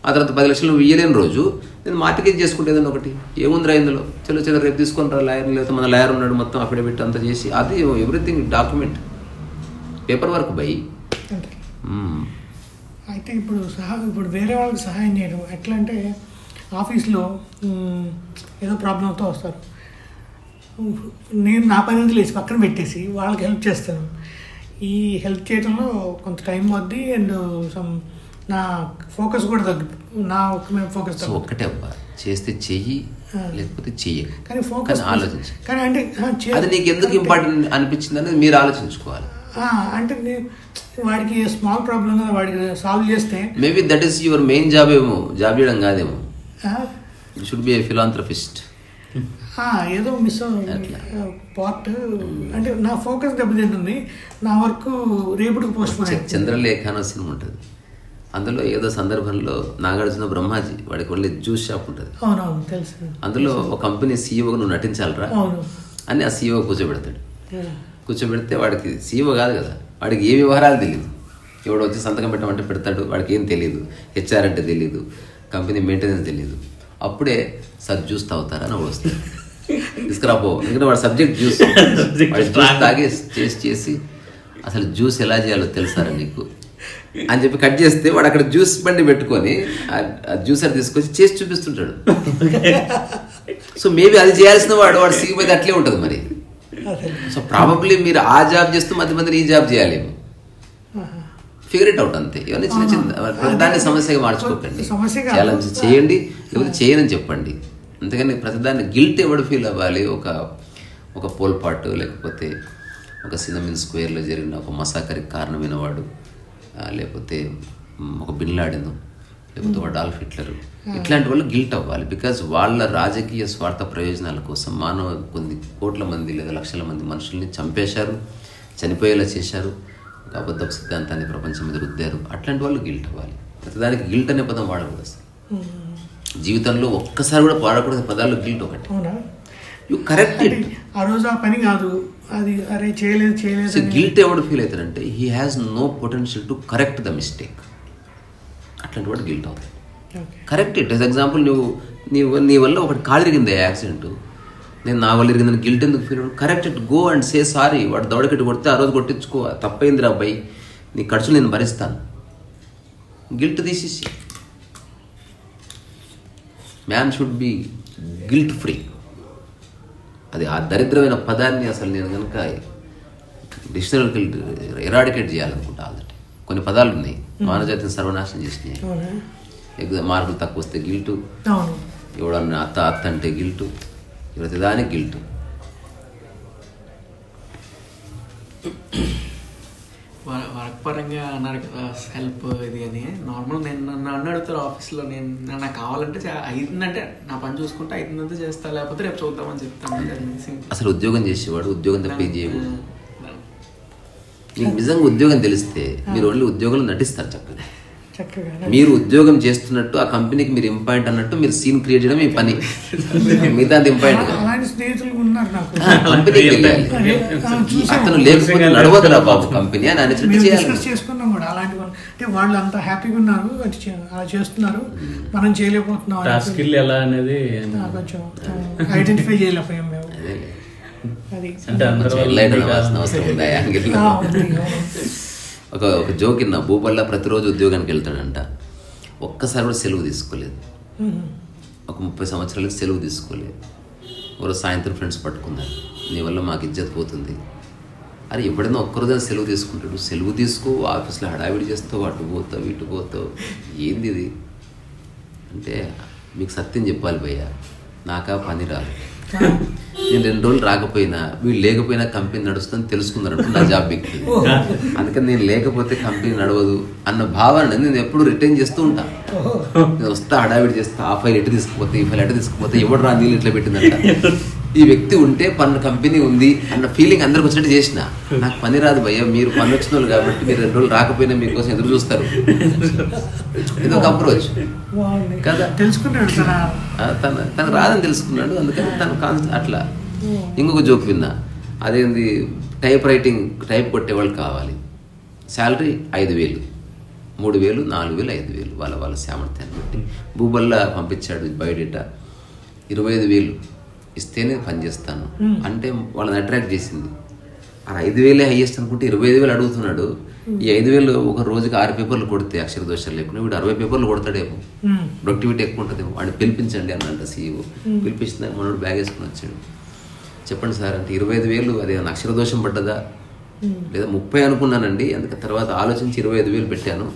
ఆ తర్వాత 10 లక్షలు నువ్వు ఇయ్యలేని రోజు నేను మార్టిగేజ్ చేసుకుంటేదని ఒకటి ఏముందిరా ఇందులో, చలో రేపు తీసుకొని రా లాయర్, లేకపోతే మన లాయర్ ఉన్నాడు, మొత్తం అఫిడవిట్ అంతా చేసి అది everything document, paper work by. అయితే ఇప్పుడు వేరే వాళ్ళకి సహాయం చేయడం ఎట్లా అంటే, ఆఫీస్లో ఏదో ప్రాబ్లంతో వస్తారు, నేను నా పని వదిలేసి పక్కన పెట్టేసి వాళ్ళకి హెల్ప్ చేస్తాను. ఈ హెల్ప్ చేయడంలో కొంత టైం వద్ది అండ్ నా ఫోకస్ కూడా నా ఫోకస్ ఒక్కటే అబ్బా, చేస్తే చెయ్యి లేకపోతే చెయ్యి, కానీ ఫోకస్ ఆలోచించి. కానీ అంటే అది నీకు ఎందుకు ఇంపార్టెంట్ అనిపించింది అనేది మీరు ఆలోచించుకోవాలి. అంటే వాడికి స్మాల్ ప్రాబ్లం కదా, వాడికి సాల్వ్ చేస్తే maybe that is your main job ఏమో. జాబ్ చేయడం కాదేమో. You should be A philanthropist. ఏదో మిస్ పార్ట్ అంటే నా ఫోకస్ దెబ్బతింటుంది, నా వర్క్ రేపటికి పోస్ట్ పోన్. చంద్రలేఖ అనే సినిమా ఉంటుంది, అందులో ఏదో సందర్భంలో నాగార్జున బ్రహ్మాజీ వాడికి వెళ్ళి జ్యూస్ షాప్ ఉంటుంది. అవునవును తెలుసు. అందులో ఒక కంపెనీ సీఈఓగా నువ్వు నటించాలరా అని ఆ సీఈఓ కూర్చోబెడతాడు. కూర్చోబెడితే వాడికి సీఈఓ కాదు కదా, వాడికి ఏ వ్యవహారాలు తెలియదు. ఎవడు వచ్చి సంతకం పెట్టమంటే పెడతాడు, వాడికి ఏం తెలియదు, హెచ్ఆర్ అంటే తెలియదు, కంపెనీ మెయింటెనెన్స్ తెలియదు. అప్పుడే సార్ జ్యూస్ తాగుతారా అని వాడు వస్తాడు, తీసుకురాపో. ఎందుకంటే వాడు సబ్జెక్ట్ జ్యూస్ తాగి చేసి అసలు జ్యూస్ ఎలా చేయాలో తెలుసారా నీకు అని చెప్పి కట్ చేస్తే వాడు అక్కడ జ్యూస్ బండి పెట్టుకొని ఆ జ్యూసర్ తీసుకొచ్చి చేసి చూపిస్తుంటాడు. సో మేబీ అది చేయాల్సిన వాడు సిగ్గుపోతే అట్లే ఉంటుంది మరి. సో ప్రాబబ్లీ మీరు ఆ జాబ్ చేస్తూ మధ్య ఈ జాబ్ చేయాలేమో. ఫిగర్ ఇట్ అవుట్ అంతే. ఇవన్నీ చిన్న చిన్న దాన్ని సమస్యగా మార్చుకోకండి. ఛాలెంజ్ చేయండి, లేకపోతే చేయనని చెప్పండి. అంతేగాని ప్రతిదాన్ని గిల్ట్ ఎవడు ఫీల్ అవ్వాలి. ఒక పోల్పాటు లేకపోతే ఒక సినమిన్ స్క్వేర్లో జరిగిన ఒక మసాకరికి కారణమైన వాడు, లేకపోతే ఒక బిన్ లాడెన్, లేకపోతే ఒక అడాల్ఫ్ హిట్లర్, ఇట్లాంటి వాళ్ళు గిల్ట్ అవ్వాలి. బికాజ్ వాళ్ళ రాజకీయ స్వార్థ ప్రయోజనాల కోసం కొన్ని కోట్ల మంది లేదా లక్షల మంది మనుషుల్ని చంపేశారు, చనిపోయేలా చేశారు, ఒక అబద్ధపు సిద్ధాంతాన్ని ప్రపంచం మీద రుద్దారు. అట్లాంటి వాళ్ళు గిల్ట్ అవ్వాలి. ప్రతిదానికి గిల్ట్ అనే పదం వాడకూడదు అసలు. జీవితంలో ఒక్కసారి కూడా వాడకూడదు పదాల్లో గిల్ట్ ఒకటి. You correct it. ఆ రోజు ఆ పని కాదు, అది అరే చేయలేదు. సో గిల్ట్ ఎవడు ఫీల్ అవుతాడంటే he has no potential to correct the mistake. అట్లాంటి వాడు గిల్ట్ అవుతాడు. Correct it. ఫర్ ఎగ్జాంపుల్ నీ వల్ల ఒకటి కాలు ఇరిగింది యాక్సిడెంట్, నేను నా వల్ల ఇరిగిందని గిల్ట్ ఎందుకు ఫీల్ అవ్వడం? Correct it, go and say sorry. వాడు దౌడకెట్టి కొడితే ఆ రోజు కొట్టించుకో, తప్పైందిరా అబ్బాయి, నీ ఖర్చులు నేను భరిస్తాను. గిల్ట్ తీసేసి man should be guilt free. అది ఆ దరిద్రమైన పదాన్ని అసలు నేను కనుక డిక్షనరీకి ఎరాడికేట్ చేయాలనుకుంటా. ఆల్రెడీ కొన్ని పదాలు ఉన్నాయి మానవజాతిని సర్వనాశనం చేసినాయి. మార్కులు తక్కువ వస్తే గిల్టు, ఎవడన్నా అత్త అంటే గిల్టు, ప్రతి దానికి గిల్టు. వర్క్ పరంగా అన్నారు కదా హెల్ప్ ఇది అని. నార్మల్ నేను నన్ను అడుగుతారు ఆఫీస్లో, నేను నాకు కావాలంటే అవుతుందంటే నా పని చూసుకుంటే అవుతుందంటే చేస్తా, లేకపోతే రేపు చూద్దామని చెప్తాను. అసలు ఉద్యోగం చేసేవాడు ఉద్యోగం తప్ప ఏం చేయకూడదు. మీకు నిజంగా ఉద్యోగం తెలిస్తే మీరు ఓన్లీ ఉద్యోగంలో నటిస్తారు చక్కగా. మీరు ఉద్యోగం చేస్తున్నట్టు ఆ కంపెనీకి మీరు ఇంపార్టెంట్ అన్నట్టు మీరు సీన్ క్రియేట్ చేయడం మీ పని, మిగతా ఇంపార్టెంట్. కంపెనీకి వెళ్ళాలి, అతను లేకపోతే నడవదురా బాబు కంపెనీ అని అనిచినట్టు చేయాలి. చేసుకున్నాం కూడా అలాంటి వాళ్ళు, అంటే వాళ్ళు అంత హ్యాపీగా ఉన్నారు, అలా చేస్తున్నారు, మనం చేయలేకపోతున్నాం. స్కిల్ ఎలా అనేది కొంచెం ఐడెంటిఫై చేయలేకపోయాం మేము. ఒక జోక్ విన్నా, భూపల్ల ప్రతిరోజు ఉద్యోగానికి వెళ్తాడంట, ఒక్కసారి కూడా సెలవు తీసుకోలేదు. ఒక 30 సంవత్సరాలకి సెలవు తీసుకోలేదు. ఎవరో సాయంత్రం ఫ్రెండ్స్ పట్టుకున్నారు, నీ వల్ల మాకు ఇజ్జత్ పోతుంది. అరే ఎప్పుడైనా ఒక్కరోజు సెలవు తీసుకుంటాడు, సెలవు తీసుకో, ఆఫీస్లో హడావిడి చేస్తావు, అటు పోతావు ఇటు పోతావు, ఏంది ఇది అంటే, మీకు సత్యం చెప్పాలి భయ్య, నాకా పని రాదు. నేను 2 రోజులు రాకపోయినా వీళ్ళు లేకపోయినా కంపెనీ నడుస్తుందని తెలుసుకున్నారంటే నా జాబ్ ఎక్కుతుంది. అందుకని నేను లేకపోతే కంపెనీ నడవదు అన్న భావన నేను ఎప్పుడు రిటైన్ చేస్తూ ఉంటాను. నేను వస్తా హడావిడి చేస్తా, ఆ ఫైల్ ఎటు తీసుకుపోతే ఈ ఫైల్ ఎటు తీసుకుపోతే, ఎవడు రా నీళ్ళు ఇట్లా పెట్టిందంట, ఈ వ్యక్తి ఉంటే పన్ను కంపెనీ ఉంది అన్న ఫీలింగ్ అందరికి వచ్చినట్టు చేసిన. నాకు పని రాదు భయ్య, మీరు పని వచ్చిన వాళ్ళు కాబట్టి మీరు 2 రోజులు రాకపోయినా మీకోసం ఎదురు చూస్తారు. ఇది ఒక అప్రోచ్ కదా. తెలుసుకున్నాడు తను రాదని తెలుసుకున్నాడు, అందుకని తను అట్లా. ఇంకొక జోక్ విన్నా, అదేంది టైప్ రైటింగ్ టైప్ కొట్టేవాళ్ళు కావాలి, శాలరీ 5,000, 3,000, 4,000, 5,000 వాళ్ళ సామర్థ్యాన్ని బట్టి. భూబల్లా పంపించాడు బయోడేటా, 25,000 ఇస్తేనే పని చేస్తాను అంటే వాళ్ళని అట్రాక్ట్ చేసింది. ఆ 5,000 హైయెస్ట్ అనుకుంటే 25,000 అడుగుతున్నాడు. ఈ 5,000 ఒక రోజుకి 6 పేపర్లు కొడితే అక్షర దోషాలు లేకుండా వీడు 60 పేపర్లు కొడతాడేమో, ప్రొడక్టివిటీ ఎక్కువ ఉంటుందేమో. వాడిని పిలిపించండి అన్నంట సీఈఓ. పిలిపించిందని మనోడు బ్యాగ్ వేసుకుని వచ్చాడు. చెప్పండి సార్ అంటే 25,000 అదే అక్షర దోషం పడ్డదా లేదా 30 అనుకున్నానండి, అందుకే తర్వాత ఆలోచించి 25,000 పెట్టాను.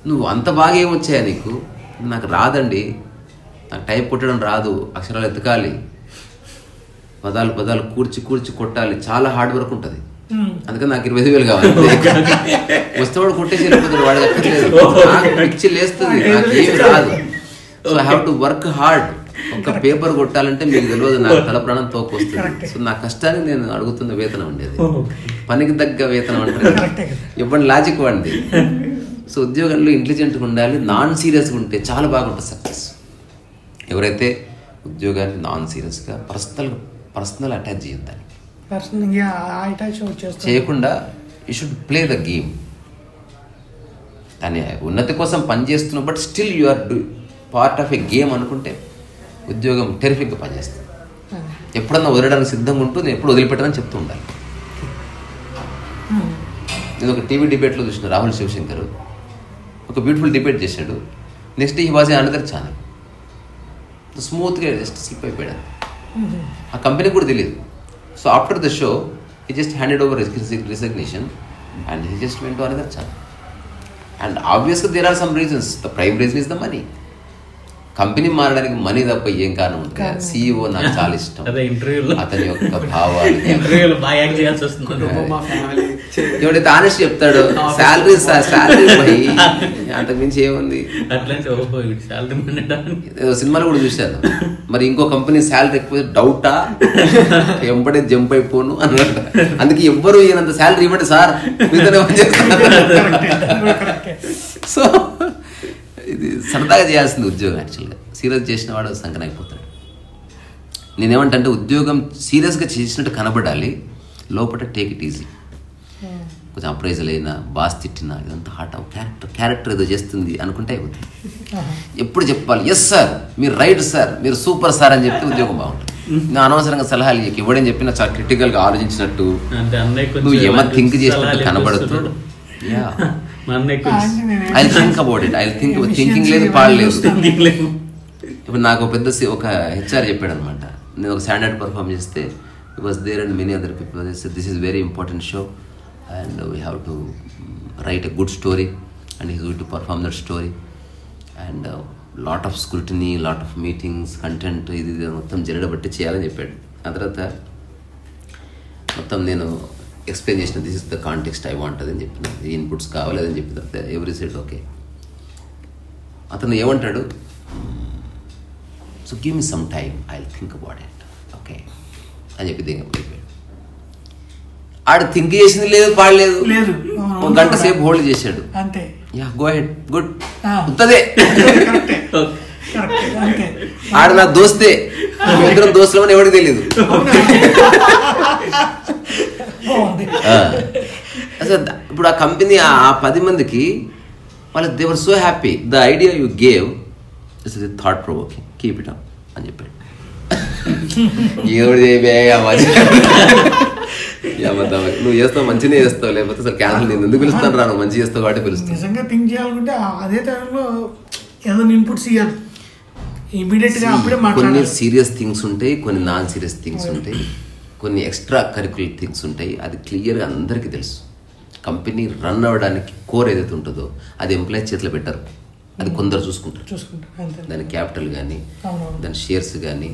నువ్వు అంత బాగా ఏమొచ్చాయా నీకు? నాకు రాదండి, నాకు టైప్ కొట్టడం రాదు, అక్షరాలు ఎతకాలి, పదాలు కూర్చి కొట్టాలి, చాలా హార్డ్ వర్క్ ఉంటుంది, అందుకని నాకు 25,000 కావాలి. వస్తేవాడు కొట్టేసి వెళ్ళిపోతాడు, వాడికి అక్కర్లేదు, నాకు పిచ్చి లేస్తుంది, నాకు ఏమి రాదు. So I have to work hard. ఒక పేపర్ కొట్టాలంటే మీకు తెలియదు, నాకు తల ప్రాణం తోకొస్తుంది. సో నా కష్టానికి నేను అడుగుతున్న వేతనం ఉండేది, పనికి తగ్గ వేతనం అంటే ఇవ్వండి, లాజిక్ వాడిది. సో ఉద్యోగంలో ఇంటెలిజెంట్గా ఉండాలి, నాన్ సీరియస్గా ఉంటే చాలా బాగుంటుంది సక్సెస్. ఎవరైతే ఉద్యోగాన్ని నాన్ సీరియస్గా పర్సనల్ అటాచ్ చేయొద్దని చేయకుండా you should play the game. దాని ఉన్నతి కోసం పనిచేస్తున్నావు, but still you are part of a game అనుకుంటే ఉద్యోగం టెరిఫిక్గా పనిచేస్తుంది. ఎప్పుడన్నా వదలడానికి సిద్ధంగా ఉంటూ నేను ఎప్పుడు వదిలిపెట్టనని చెప్తూ ఉండాలి. నేను ఒక టీవీ డిబేట్లో చూసిన రాహుల్ శివశంకర్ ఒక బ్యూటిఫుల్ డిబేట్ చేశాడు. Next he was a another channel, స్మూత్గా జస్ట్ స్లిప్ అయిపోయాడు. ఆ కంపెనీకి కూడా తెలియదు. So after the show he just handed over resignation and he just went to another channel. And ఆబ్వియస్గా there are some reasons. The prime reason is the money. Company మారడానికి money తప్ప ఏం కారణం ఉంటుంది. సీఈఓ నాకు చాలా ఇష్టం, అతని యొక్క భావాలు. ఎవడైతే ఆనెస్ట్ చెప్తాడో శాలరీ అంతకు మించి ఏముంది. సినిమాలో కూడా చూశాను. మరి ఇంకో కంపెనీ శాలరీ ఎక్కువ డౌటా, ఎంబడే జంప్ అయిపోను అన్నట్టు. అందుకే ఎవ్వరు ఈయనంత శాలరీ ఇవ్వండి సార్, మీతోనే పని చేస్తున్నారు. సో ఇది సరదాగా చేయాల్సింది ఉద్యోగం. యాక్చువల్గా సీరియస్ చేసిన వాడు సంకనైపోతాడు. నేనేమంటే ఉద్యోగం సీరియస్గా చేసినట్టు కనబడాలి, లోపల టేక్ ఇట్ ఈజీ. కొంచెం అప్రైజల్ అయినా, బాస్ తిట్టినా, ఇదంతా హార్ట్ క్యారెక్టర్ ఏదో చేస్తుంది అనుకుంటే అయిపోతుంది. ఎప్పుడు చెప్పాలి, ఎస్ సార్, మీరు రైట్ సార్, మీరు సూపర్ సార్ అని చెప్తే ఉద్యోగం బాగుంటుంది. నేను అనవసరంగా సలహాలు ఇవ్వడని చెప్పినా చాలా క్రిటికల్గా ఆలోచించినట్టు, నువ్వు ఏమైనా థింక్ చేసినట్టు కనబడుతూ. I think about it, I thinking లేదు, పాడలేదు. ఇప్పుడు నాకు పెద్ద ఒక హెచ్ఆర్ చెప్పాడు అనమాట, నేను ఒక స్టాండర్డ్ పర్ఫామ్ చేస్తే he was there and many other people. They said this is very important show and we have to write a good story and he's going to perform that story and lot of scrutiny, lot of meetings, content ఇది మొత్తం జరగబట్టి చేయాలని చెప్పాడు. ఆ తర్వాత మొత్తం నేను explain చేసిన this is the context I want అని చెప్పిన, ఈ ఇన్పుట్స్ కావాలి అని చెప్పిన తర్వాత ఎవ్రీ సైడ్ ఓకే. అతను ఏమంటాడు, so give me some time I will think about it okay అని చెప్పి దిగ అయిపోయాడు. ఆడు థింక్ చేసింది లేదు, పాడలేదు, ఒక గంట సేపు హోల్డ్ చేశాడు. అంతే. యా గో హెడ్ గుడ్ ఉంటదే. ఆడు నా దోస్తే, ఇద్దరం దోస్తులు అని ఎవరికి తెలియదు. అసలు ఇప్పుడు ఆ కంపెనీ ఆ 10 మందికి వాళ్ళకి they were so happy. The idea you gave it's thought provoking, keep it up అని చెప్పాడు. ఎవరు నువ్వు చేస్తావు, మంచిగా చేస్తావు, లేకపోతే అసలు క్యాన్సిల్ నేను ఎందుకు పిలుస్తాను రా, నువ్వు మంచిగా చేస్తావు కాబట్టి పిలుస్తాను. నిజంగా థింక్ చేయాలనుకుంటే అదే టైంలో ఏదైనా ఇన్పుట్స్ ఇవ్వాలి ఇమీడియట్గా, అప్పుడే కొన్ని సీరియస్ థింగ్స్ ఉంటాయి, కొన్ని నాన్ సీరియస్ థింగ్స్ ఉంటాయి, కొన్ని ఎక్స్ట్రా కరిక్యులర్ థింగ్స్ ఉంటాయి. అది క్లియర్గా అందరికీ తెలుసు. కంపెనీ రన్ అవ్వడానికి కోర్ ఏదైతే ఉంటుందో అది ఎంప్లాయీస్ చేతిలో పెట్టారు, అది కొందరు చూసుకుంటారు. దాని క్యాపిటల్ కానీ, దాని షేర్స్ కానీ,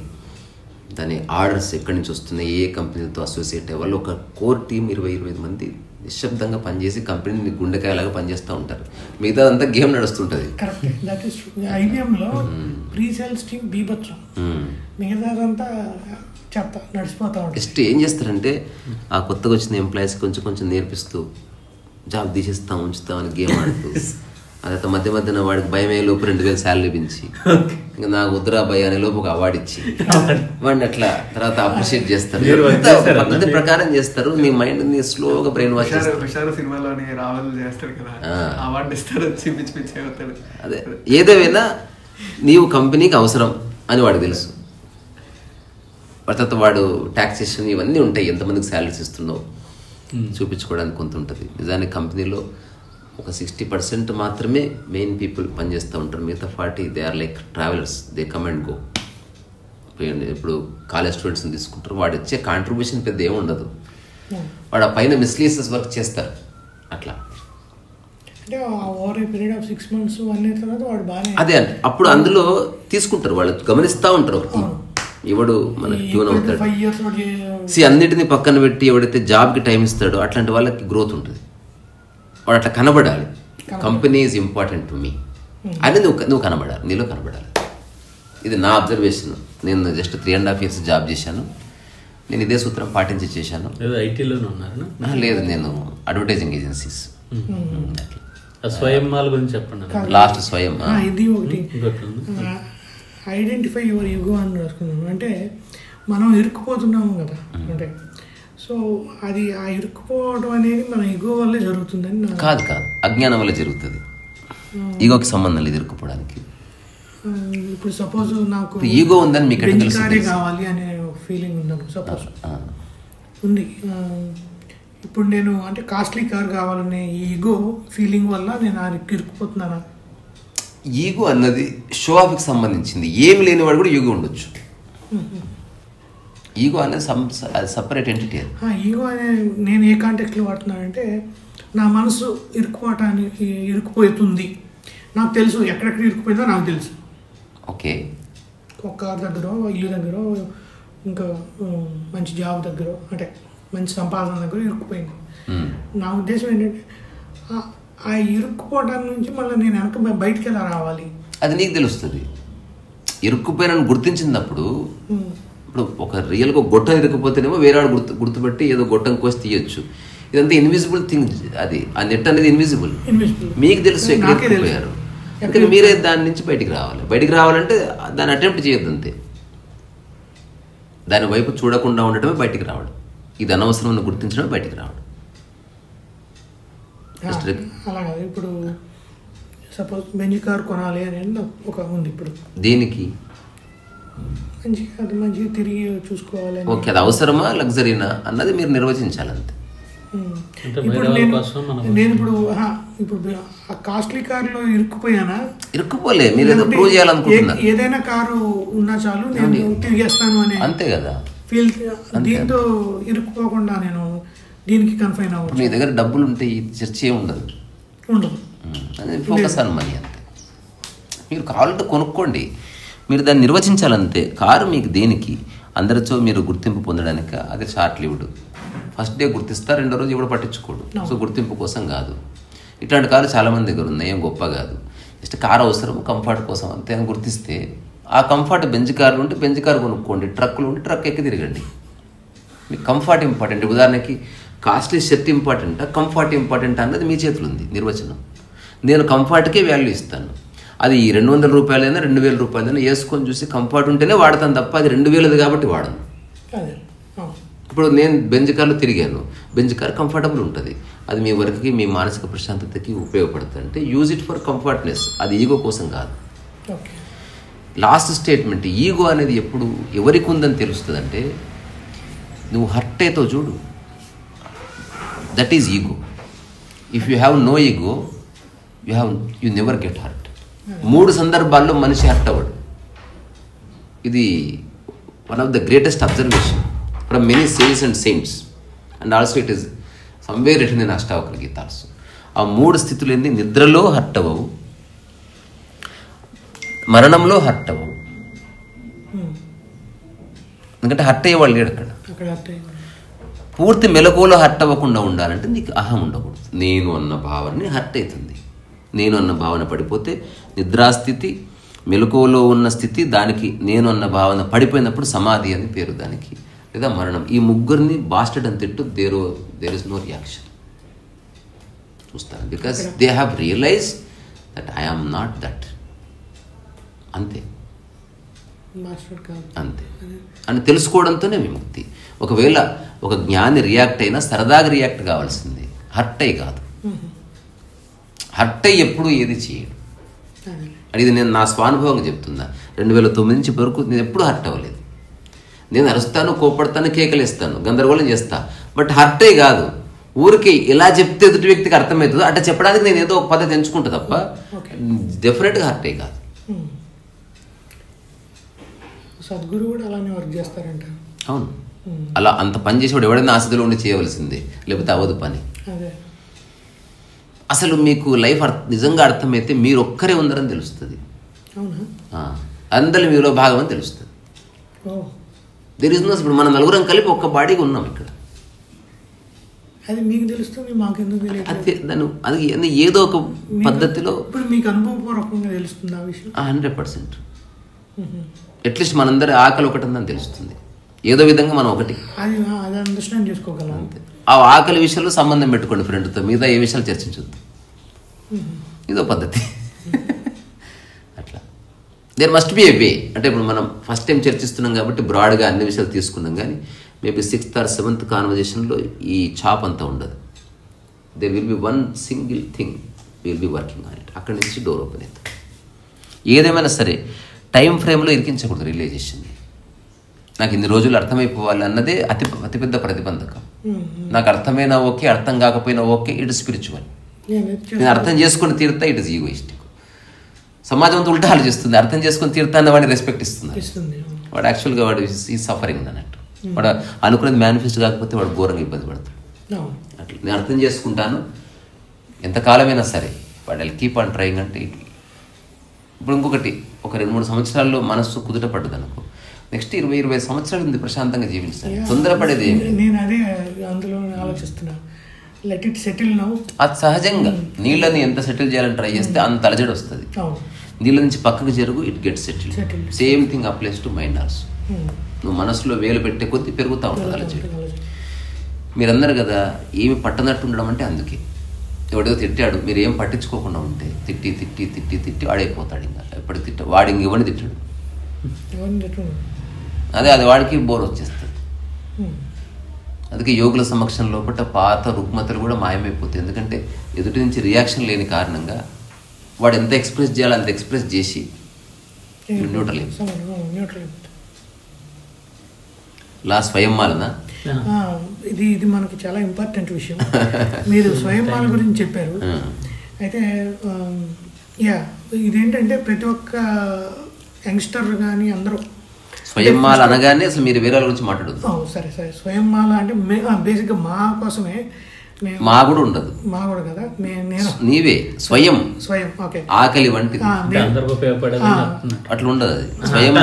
దాని ఆర్డర్స్ ఎక్కడి నుంచి వస్తున్నాయి, ఏ కంపెనీలతో అసోసియేట్ అయ్యే వాళ్ళు ఒక కోర్ టీం 20-25 మంది నిశ్శబ్దంగా పనిచేసి కంపెనీని గుండెకాయలాగా పనిచేస్తూ ఉంటారు. మిగతా అంతా గేమ్ నడుస్తుంటుంది. ఐబిఎంలో ప్రీ సేల్స్ టీమ్ బీభత్సం, మిగతాదంతా చెత్త నడిచిపోతా ఉంటుంది. జస్ట్ ఏం చేస్తారంటే ఆ కొత్తగా వచ్చిన ఎంప్లాయీస్ కొంచెం కొంచెం నేర్పిస్తూ జాబ్ తీసేస్తాం ఉంచుతాం అని గేమ్ ఆడుతూ, అదైతే మధ్య మధ్యన వాడికి భయం అయ్యే లోపు 2000 శాలరీ పెంచి, ఇంకా నాకు ఉత్తరా భయ అనే లోపు ఒక అవార్డు ఇచ్చి వాడిని అట్లా తర్వాత అప్రిషియేట్ చేస్తారు. పద్ధతి ప్రకారం చేస్తారు. నీ మైండ్ ని స్లోగా బ్రెయిన్ వాష్ చేస్తారు. సినిమాలోని రావల్ చేస్తారు కదా, అవార్డు ఇస్తారు, అదే ఏదేమైనా నీవు కంపెనీకి అవసరం అని వాడికి తెలుసు. తర్వాత వాడు ట్యాక్సేషన్ ఇవన్నీ ఉంటాయి, ఎంతమందికి శాలరీస్ ఇస్తున్నావు చూపించుకోవడానికి కొంత ఉంటుంది. నిజానికి కంపెనీలో ఒక 60% మాత్రమే మెయిన్ పీపుల్ పనిచేస్తూ ఉంటారు. మిగతా 40 they are like travellers, they come and go. ఇప్పుడు కాలేజ్ స్టూడెంట్స్ని తీసుకుంటారు, వాడు ఇచ్చే కాంట్రిబ్యూషన్ పెద్ద ఏమి ఉండదు. వాడు ఆ పైన మిస్లీనియస్ వర్క్ చేస్తారు. అట్లా అదే అంటే అప్పుడు అందులో తీసుకుంటారు, వాళ్ళు గమనిస్తూ ఉంటారు. ఎవడు మన ట్యూన్ అవుతాడు, అన్నిటిని పక్కన పెట్టి ఎవడైతే జాబ్కి టైం ఇస్తాడో అట్లాంటి వాళ్ళకి గ్రోత్ ఉంటుంది. వాడు అట్లా కనబడాలి. Company is important to me అని నువ్వు కనబడాలి, నీలో కనబడాలి. ఇది నా అబ్జర్వేషన్. నేను జస్ట్ 3.5 years జాబ్ చేశాను. నేను ఇదే సూత్రం పాటించి చేశాను. ఐటీలోనే ఉన్నారా? లేదు, నేను అడ్వర్టైజింగ్ ఏజెన్సీస్. స్వయం మాల్ గురించి చెప్పండి. లాస్ట్ స్వయం ఇది ఒకటి ఐడెంటిఫై యువర్ ఈగో అని రాసుకున్నాను. అంటే మనం ఇరుక్కుపోతున్నాము కదా, అంటే సో అది ఆ ఇరుక్కుపోవడం అనేది మన ఈగో వల్లే జరుగుతుందని కాదు, అజ్ఞానం వల్ల జరుగుతుంది. ఈగోకి సంబంధం లేదు ఇరుక్కుపోవడానికి. ఇప్పుడు సపోజ్ నాకు ఈగో ఉందని మీకు కావాలి అనే ఫీలింగ్ ఉందను, సపోజ్ ఉంది. ఇప్పుడు నేను అంటే కాస్ట్లీ కార్ కావాలనే ఈగో ఫీలింగ్ వల్ల నేను ఆ ఇరుక్కుపోతున్నానా? ఈగో అన్నది షో ఆఫ్కి సంబంధించింది. ఏమి లేని వాడు కూడా ఈగో ఉండొచ్చు. ఈగో అనేది సపరేట్ ఎంటిటీ. ఈగో అనే నేను ఏ కాంటెక్స్లో వాడుతున్నానంటే నా మనసు ఇరుక్కుపోతుంది, నాకు తెలుసు ఎక్కడెక్కడ ఇరుక్కుపోయిందో నాకు తెలుసు. ఓకే, ఒక కార్ దగ్గర, ఇల్లు దగ్గర, ఇంకా మంచి జాబ్ దగ్గర, అంటే మంచి సంపాదన దగ్గర ఇరుక్కుపోయింది. నా ఉద్దేశం ఏంటంటే ఆ ఇరుక్కుపోవడం నుంచి మళ్ళీ నేను వెనక బయటికి ఎలా రావాలి అది నీకు తెలుస్తుంది. ఇరుక్కుపోయినని గుర్తించినప్పుడు, ఇప్పుడు ఒక రియల్గా గొట్టం ఇరుక్కుపోతేనేమో వేరే గుర్తుపెట్టి ఏదో గొట్టం కోసి తీయొచ్చు. ఇదంతా ఇన్విజిబుల్ థింగ్. అది ఆ నెట్ అనేది ఇన్విజిబుల్. మీకు తెలుసు ఎక్కడ ఇరుక్కుపోయారు, అందుకని మీరే దాని నుంచి బయటికి రావాలి. బయటికి రావాలంటే దాన్ని అటెంప్ట్ చేయొద్దు అంతే. దాని వైపు చూడకుండా ఉండటమే బయటికి రావడం. ఇది అనవసరం గుర్తించడం బయటికి రావడం. అలాగే ఇప్పుడు సపోజ్ మంచి కార్ కొనాలి అని ఒక ఉంది. ఇప్పుడు దేనికి మంచిగా తిరిగి చూసుకోవాలి. ఓకే, అది అవసరమా లగ్జరీనా అన్నది మీరు నిర్వచించాలి అంతే. ఇప్పుడు నేను ఇప్పుడు ఆ కాస్ట్లీ కారులో ఇరుక్కుపోలే, మీరు ఏదో ప్రూవ్ చేయాలనుకుంటున్నారు. ఏదైనా కారు ఉన్నా చాలు నేను తిరిగేస్తాను అని, అంతే కదా ఫీల్. దీంతో ఇరుక్కుపోకుండా నేను దీనికి కన్ఫైన్ అవ్వదు. మీ దగ్గర డబ్బులు ఉంటే ఈ చర్చ ఉండదు, ఫోకస్ ఆన్ మనీ అంతే. మీరు కావాలంటే కొనుక్కోండి, మీరు దాన్ని నిర్వచించాలంతే. కారు మీకు దేనికి? అందరితో మీరు గుర్తింపు పొందడానికి. అది షార్ట్ లివ్డ్. ఫస్ట్ డే గుర్తిస్తారు, రెండో రోజు ఎవరు పట్టించుకోడు. సో గుర్తింపు కోసం కాదు. ఇట్లాంటి కారు చాలామంది దగ్గర ఉన్నాయి, ఏం గొప్ప కాదు. జస్ట్ కారు అవసరం, కంఫర్ట్ కోసం అంతే అని గుర్తిస్తే ఆ కంఫర్ట్ బెంజ్ కార్లు ఉంటే బెంజ్ కారు కొనుక్కోండి, ట్రక్కులు ఉంటే ట్రక్ ఎక్కి తిరగండి. మీకు కంఫర్ట్ ఇంపార్టెంట్. ఉదాహరణకి కాస్ట్లీ షర్ట్ ఇంపార్టెంటా, కంఫర్ట్ ఇంపార్టెంట్ అన్నది మీ చేతులు ఉంది నిర్వచనం. నేను కంఫర్ట్కే వాల్యూ ఇస్తాను. అది 200 రూపాయలైనా 2000 రూపాయలైనా వేసుకొని చూసి కంఫర్ట్ ఉంటేనే వాడతాను తప్ప అది 2000 కాబట్టి వాడను. ఇప్పుడు నేను బెంజ్ కార్లో తిరిగాను, బెంజ్ కార్ కంఫర్టబుల్ ఉంటుంది, అది మీ వర్క్కి మీ మానసిక ప్రశాంతతకి ఉపయోగపడుతుంది. అంటే యూజ్ ఇట్ ఫర్ కంఫర్ట్నెస్, అది ఈగో కోసం కాదు. లాస్ట్ స్టేట్మెంట్, ఈగో అనేది ఎప్పుడు ఎవరికి ఉందని తెలుస్తుంది అంటే నువ్వు హర్ట్ అయితే చూడు, that is ego. If you have no ego you never get hurt. 3 సందర్భాల్లో మనిషి హర్ట్ అవ్వడు. ఇది one of the greatest observation from many సేల్స్ and saints and also it is somewhere written in Ashtavakra Gita also. ఆ 3 స్థితులు ఏంది? నిద్రలో హర్ట్ అవ్వవు, మరణంలో హర్ట్ అవ్వవు. ఎందుకంటే హర్ట్ అయ్యేవాళ్ళు లేడు అక్కడ. పూర్తి మెలకువలో హర్ట్ అవ్వకుండా ఉండాలంటే నీకు అహం ఉండకూడదు. నేను అన్న భావన హర్ట్ అవుతుంది. నేను అన్న భావన పడిపోతే నిద్రాస్థితి, మెలకువలో ఉన్న స్థితి, దానికి నేను అన్న భావన పడిపోయినప్పుడు సమాధి అని పేరు దానికి, లేదా మరణం. ఈ ముగ్గురిని బాస్టెడ్ అని తిట్టు, దేర్ ఇస్ నో రియాక్షన్. చూస్తాను because they have realise that I am not that. అంతే అంతే అని తెలుసుకోవడంతోనే విముక్తి. ఒకవేళ ఒక జ్ఞాని రియాక్ట్ అయినా సరదాగా రియాక్ట్ కావాల్సింది, హర్ట్ అయ్యి కాదు. హర్ట్ అయ్యి ఎప్పుడు ఏది చేయడు. అది ఇది నేను నా స్వానుభవంగా చెప్తున్నా. 2009 నుంచి వరకు నేను ఎప్పుడు హర్ట్ అవ్వలేదు. నేను అరుస్తాను, కోపడతాను, కేకలేస్తాను, గందరగోళం చేస్తా, బట్ హర్ట్ అయ్యి కాదు. ఊరికి ఎలా చెప్తే ఎదుటి వ్యక్తికి అర్థమవుతుందో అట్లా చెప్పడానికి నేను ఏదో ఒక పద్ధతి ఎంచుకుంటా తప్ప డెఫినెట్గా హర్ట్ అయ్యి కాదు. సద్గురు కూడా అలానే వర్క్ చేస్తారంట. అవును, అలా అంత పని చేసేవాడు ఎవడైనా ఆసక్తిలో ఉండి చేయవలసిందే, లేకపోతే అవ్వదు పని. అసలు మీకు లైఫ్ నిజంగా అర్థమైతే మీరు ఒక్కరే ఉన్నారని తెలుస్తుంది. అందరూ మీలో భాగం అని తెలుస్తుంది. దేర్ ఇస్ నో, ఇప్పుడు మన నలుగురం కలిపి ఒక్క బాడీగా ఉన్నాం ఇక్కడ. అది మీకు తెలుస్తుంది, మాకెందుకు తెలియదు. అది ఏదో ఒక పద్ధతిలో ఇప్పుడు మీకు అనుభవపూర్వకంగా తెలుస్తుంది ఆ విషయం. 100%. అట్లీస్ట్ మనందరి ఆకలి ఒకటి ఉందని తెలుస్తుంది. ఏదో విధంగా మనం ఒకటి అండర్స్టాండ్ చేసుకోగలం. అంతే. ఆ ఆకలి విషయంలో సంబంధం పెట్టుకోండి ఫ్రెండ్తో, మిగతా ఏ విషయాలు చర్చించొద్దు. ఇదో పద్ధతి. అట్లా దేర్ మస్ట్ బి ఏ వే. అంటే ఇప్పుడు మనం ఫస్ట్ టైం చర్చిస్తున్నాం కాబట్టి బ్రాడ్గా అన్ని విషయాలు తీసుకున్నాం, కానీ మేబీ 6th or 7th కాన్వర్జేషన్లో ఈ చాప్ అంతా ఉండదు. There will be one single thing will be working on it. అక్కడి నుంచి డోర్ ఓపెన్ అవుతుంది. ఏదేమైనా సరే టైం ఫ్రేమ్లో ఇరికించకూడదు రియలైజేషన్. నాకు ఇన్ని రోజులు అర్థమైపోవాలి అన్నదే అతిపెద్ద ప్రతిబంధకం. నాకు అర్థమైనా ఓకే, అర్థం కాకపోయినా ఓకే, ఇట్ స్పిరిచువల్. నేను అర్థం చేసుకుని తీరుతా, ఇట్ ఇస్ ఈగోయిస్టిక్. సమాజం అంతా ఉల్టా ఆలోచిస్తుంది. అర్థం చేసుకుని తీరుతా అన్న వాడిని రెస్పెక్ట్ ఇస్తుంది. వాడు యాక్చువల్గా వాడు ఈ సఫరింగ్ అన్నట్టు. వాడు అనుకున్నది మేనిఫెస్ట్ కాకపోతే వాడు ఘోరంగా ఇబ్బంది పడతాడు. అట్లా నేను అర్థం చేసుకుంటాను ఎంతకాలమైనా సరే, వాడు కీప్ ఆన్ ట్రైయింగ్. అంటే ఇప్పుడు ఇంకొకటి, ఒక 2-3 సంవత్సరాల్లో మనస్సు కుదుట పడ్డది అనుకో, నెక్స్ట్ 20-25 సంవత్సరాలు ఉంది ప్రశాంతంగా జీవించాలి. తొందరపడేది నేను అదే అందులో ఆలోచిస్తున్నా. Let it settle now. అది సహజంగా నీళ్ళని ఎంత సెటిల్ చేయాలని ట్రై చేస్తే అంత అలజడి వస్తుంది. నీళ్ళ నుంచి పక్కకు జరుగు, it get settle. Same thing applies to mind also. నువ్వు మనసులో వేలు పెట్టే కొద్దీ పెరుగుతూ ఉంటుంది అలజడి. మీరందరూ కదా ఏమి పట్టనట్టు ఉండడం అంటే అందుకే. ఎవడో తిట్టాడు, మీరు ఏం పట్టించుకోకుండా ఉంటే తిట్టి తిట్టి తిట్టి తిట్టి వాడైపోతాడు. ఇంకా ఎప్పటికి వాడు ఇంక ఇవ్వని తిట్టాడు, అది వాడికి బోర్ వచ్చేస్తుంది. అందుకే యోగుల సమక్షం లోపల పాత రుగ్మతలు కూడా మాయమైపోతాయి. ఎందుకంటే ఎదుటి నుంచి రియాక్షన్ లేని కారణంగా వాడు ఎంత ఎక్స్ప్రెస్ చేయాలో అంత ఎక్స్ప్రెస్ చేసి న్యూట్రల్. లా స్వయం మాలన ఇది మనకి చాలా ఇంపార్టెంట్ విషయం. మీరు స్వయంమాల గురించి చెప్పారు. అయితే ఇదేంటంటే ప్రతి ఒక్క యంగ్స్టర్ కానీ అందరూ స్వయంమాల అనగానే అసలు మీరు వేరే గురించి మాట్లాడదు. సరే స్వయంమాల అంటే బేసిక్గా మా కోసమే. మా కూడా ఉండదు, మా కూడా కదా, నేను నీవే స్వయం ఓకే ఆకలి వంటిది అట్లా ఉండదు. అది స్వయం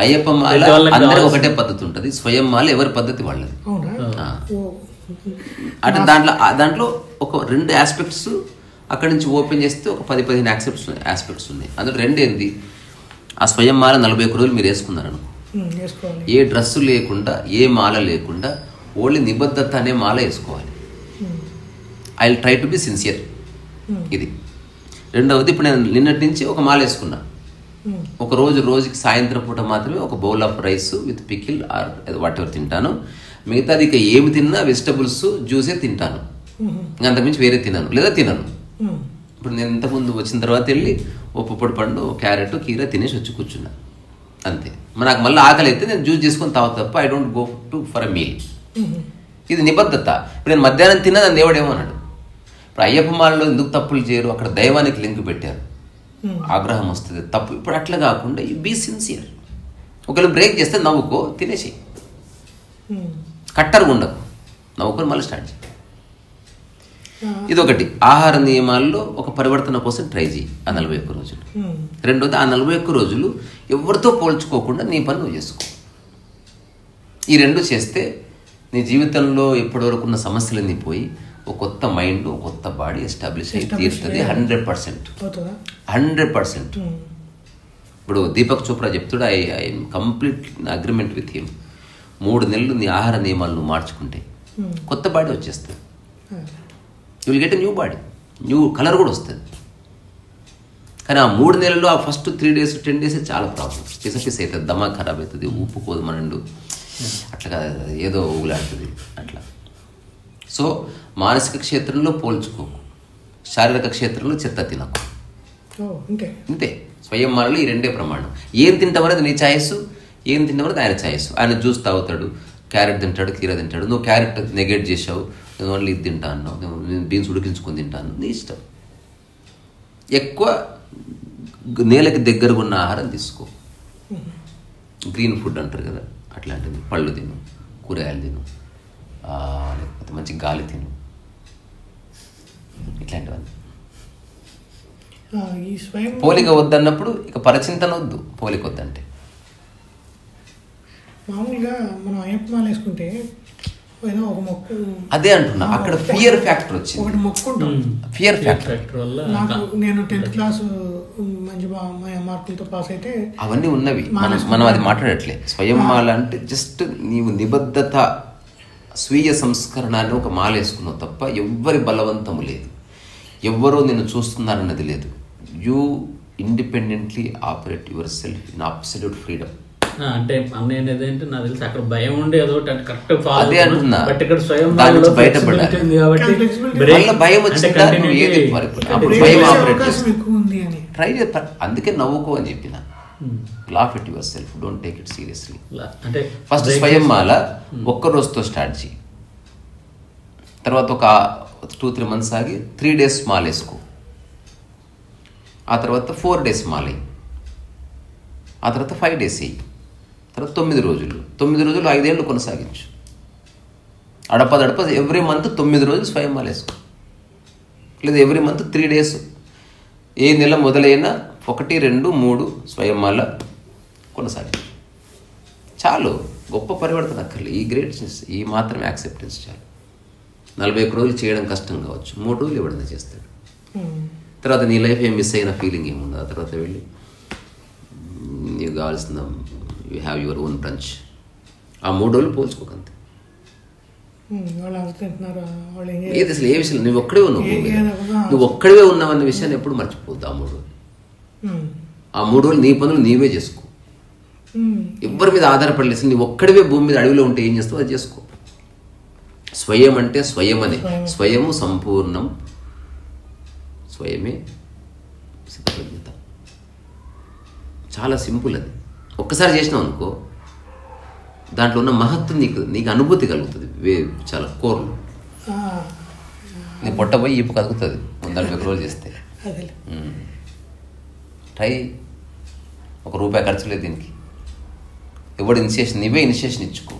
అయ్యప్ప మాల అందరికి ఒకటే పద్ధతి ఉంటుంది. స్వయం మాల ఎవరి పద్ధతి వాళ్ళది. అంటే దాంట్లో ఒక 2 ఆస్పెక్ట్స్ అక్కడి నుంచి ఓపెన్ చేస్తే ఒక 10-15 ఆస్పెక్ట్స్ ఉన్నాయి. అందులో 2 ఏంది, ఆ స్వయం మాల 41 రోజులు మీరు వేసుకున్నారనుకో, ఏ డ్రెస్సు లేకుండా ఏ మాల లేకుండా ఓన్లీ నిబద్ధత అనే మాల వేసుకోవాలి. I will try to be sincere. ఇది రెండవది, ఇప్పుడు నేను నిన్నటి నుంచి ఒక మాల వేసుకున్నా. ఒక రోజుకి సాయంత్రం పూట మాత్రమే ఒక bowl of rice with pickle or whatever తింటాను. మిగతాది ఇక ఏమి తిన్నా వెజిటబుల్స్ జ్యూసే తింటాను, అంతకుమించి వేరే తినను లేదా తినను. ఇప్పుడు నేను ఇంతకుముందు వచ్చిన తర్వాత వెళ్ళి ఓ పుప్పడి పండు, క్యారెట్, కీర తినేసి వచ్చి కూర్చున్నా అంతే. నాకు మళ్ళీ ఆకలి అయితే నేను జ్యూస్ చేసుకొని తాగుతా తప్ప I don't go to for a meal. ఇది నిబద్ధత. ఇప్పుడు నేను మధ్యాహ్నం తిన్నా నన్ను దేవుడేమో అన్నాడు. ఇప్పుడు అయ్యప్ప మాలలో ఎందుకు తప్పులు చేయరు, అక్కడ దైవానికి లింక్ పెట్టారు, ఆగ్రహం వస్తుంది, తప్పు. ఇప్పుడు అట్లా కాకుండా యూ బీ సిన్సియర్. ఒకవేళ బ్రేక్ చేస్తే నవ్వుకో, తినేసి కట్టరుగా ఉండకు, నవ్వుకొని మళ్ళీ స్టార్ట్ చేయి. ఇదొకటి. ఆహార నియమాల్లో ఒక పరివర్తన కోసం ట్రై చేయి ఆ 41 రోజులు. రెండోది, ఆ 41 రోజులు ఎవరితో పోల్చుకోకుండా నీ పని నువ్వు చేసుకో. ఈ 2 చేస్తే నీ జీవితంలో ఇప్పటివరకు ఉన్న సమస్యలన్నీ పోయి ఒక కొత్త మైండ్, ఒక కొత్త బాడీ ఎస్టాబ్లిష్ అయ్యి తీరుతుంది 100%. ఇప్పుడు దీపక్ చోప్రా చెప్తాడు, I complete agreement with him. 3 నెలలు నీ ఆహార నియమాలు నువ్వు మార్చుకుంటే కొత్త బాడీ వచ్చేస్తుంది. You will get a new body, new colour కూడా వస్తుంది. కానీ ఆ 3 నెలల్లో ఆ ఫస్ట్ 3 days 10 days చాలా ప్రాబ్లమ్. పిస అవుతుంది, దమా ఖరాబ్ అవుతుంది, ఉప్పు కోదు మనండు, అట్లా కాదు ఏదో ఊలాడుతుంది అట్లా. సో మానసిక క్షేత్రంలో పోల్చుకోకు, శారీరక క్షేత్రంలో చెత్త తినకు. ఇంతే. స్వయం మాలలో ఈ 2 ప్రమాణం. ఏం తింటామనేది నీ ఛాయిస్, ఏం తింటామనేది ఆయన ఛాయిస్. ఆయన జ్యూస్ తాగుతాడు, క్యారెట్ తింటాడు, కీర తింటాడు. నువ్వు క్యారెట్ నెగెట్ చేసావు, నేను ఓన్లీ ఇది తింటా అన్నావు, నేను బీన్స్ ఉడికించుకొని తింటాను, నీ ఇష్టం. ఎక్కువ నేలకి దగ్గరగా ఉన్న ఆహారం తీసుకో. గ్రీన్ ఫుడ్ అంటారు కదా, అట్లాంటివి. పళ్ళు తిను, కూరగాయలు తిను, లేకపోతే మంచి గాలి తిను, ఇట్లాంటివన్నీ. పోలిక వద్దన్నప్పుడు ఇక పరచింతన వద్దు, పోలిక వద్దంటే. మామూలుగా మనం అయ్యప్ప మాల వేసుకుంటే ఏదో ఒక మొక్కు, అదే అంటున్నా, అక్కడ ఫియర్ ఫ్యాక్టర్ వచ్చింది. ఒకటి మొక్కుంటాం, ఫియర్ ఫ్యాక్టర్ వల్ల. నేను 10th క్లాస్ మంచి మార్కులతో పాస్ అయితే అవన్నీ ఉన్నవి, మనం అది మాట్లాడట్లే. స్వయం మాల అంటే జస్ట్ నీవు నిబద్ధత, స్వీయ సంస్కరణ అని ఒక మాల వేసుకున్నావు తప్ప ఎవ్వరి బలవంతము లేదు, ఎవ్వరూ నిన్ను చూస్తున్నారన్నది లేదు. You independently operate your self in absolute freedom. అంటే అన్నయ్య ఏంటంటే నాకు తెలిసి అక్కడ భయం ఉండే ఏదో కరెక్ట్ అదే అంటున్నా, బట్ ఇక్కడ స్వయం బయటపడాలి. భయం వచ్చిందా ట్రై చే. అందుకే నవ్వుకో అని చెప్పిన. Laugh at your self, don't take it seriously. అంటే ఫస్ట్ స్వయం మాల ఒక్క రోజుతో స్టార్ట్ చేయి, తర్వాత ఒక 2-3 months ఆగి 3 days మాల వేసుకో, ఆ తర్వాత 4 days మాల, ఆ తర్వాత 5 days వేయి, తర్వాత 9 రోజులు 5 ఏళ్ళు కొనసాగించు. అడపదడప ఎవ్రీ మంత్ 9 రోజులు స్వయం మాల వేసుకో, లేదా ఎవ్రీ మంత్ 3 days. ఏ నెల మొదలైనా 1, 2, 3 స్వయం మాల కొనసాగించు. చాలు, గొప్ప పరివర్తన అక్కర్లేదు. ఈ గ్రేట్నెస్, ఈ మాత్రమే యాక్సెప్టెన్స్ చాలు. 41 రోజులు చేయడం కష్టం కావచ్చు, 3 రోజులు ఎవడన్నా చేస్తాడు. తర్వాత నీ లైఫ్ ఏం మిస్ అయిన ఫీలింగ్ ఏముండదు. ఆ తర్వాత వెళ్ళి నీకు కావాల్సిన you have your own branch. ఆ 3 రోజులు పోల్చుకోకంతే. ఏది అసలు ఏ విషయం, నువ్వు ఒక్కడే ఉన్నావు, నువ్వు ఒక్కడే ఉన్నావన్న విషయాన్ని ఎప్పుడు మర్చిపోద్దు. ఆ 3 రోజులు, ఆ 3 రోజులు నీ పనులు నీవే చేసుకో, ఎవ్వరి మీద ఆధారపడలేదు. నువ్వు ఒక్కడివే భూమి మీద అడవిలో ఉంటే ఏం చేస్తావు అది చేసుకో. స్వయం అంటే స్వయమనే, స్వయము సంపూర్ణం, స్వయమే సిద్ధప్రజ్ఞత. చాలా సింపుల్ అది. ఒక్కసారి చేసినావు అనుకో, దాంట్లో ఉన్న మహత్వం నీకు అనుభూతి కలుగుతుంది. చాలా కోర్లు నీ పొట్ట పోయి ఈపు కదుగుతుంది దాంట్లో ఒక రోజు చేస్తే. ట్రై. ₹1 ఖర్చు లేదు దీనికి. ఎవడు ఇనిషియేషన్, నువ్వే ఇనిషియేషన్ ఇచ్చుకో.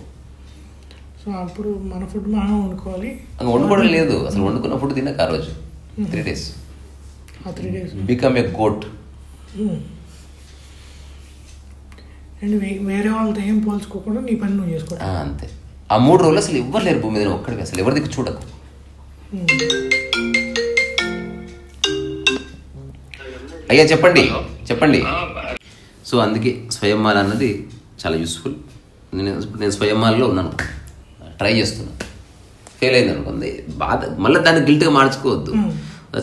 సో అప్పుడు మన ఫుడ్ మనం వండుకోవాలి. వండుకోవడం లేదు అసలు, వండుకున్న ఫుడ్ తినక ఆ రోజు 3 days become a goat. And వేరే వాళ్ళతో ఏం పోల్చుకోకుండా నీ పని నువ్వు చేసుకో అంతే. ఆ 3 రోజులు అసలు ఎవ్వరు లేరు భూమి మీద, ఒక్కడికి అసలు ఎవరి దిక్కు చూడకు. అయ్యా చెప్పండి. సో అందుకే స్వయంమాల అన్నది చాలా యూస్ఫుల్. నేను స్వయంమాలలో ఉన్నాను, ట్రై చేస్తున్నాను. ఫెయిల్ అయింది అనుకుంది బాధ, మళ్ళీ దాన్ని గిల్ట్గా మార్చుకోవద్దు.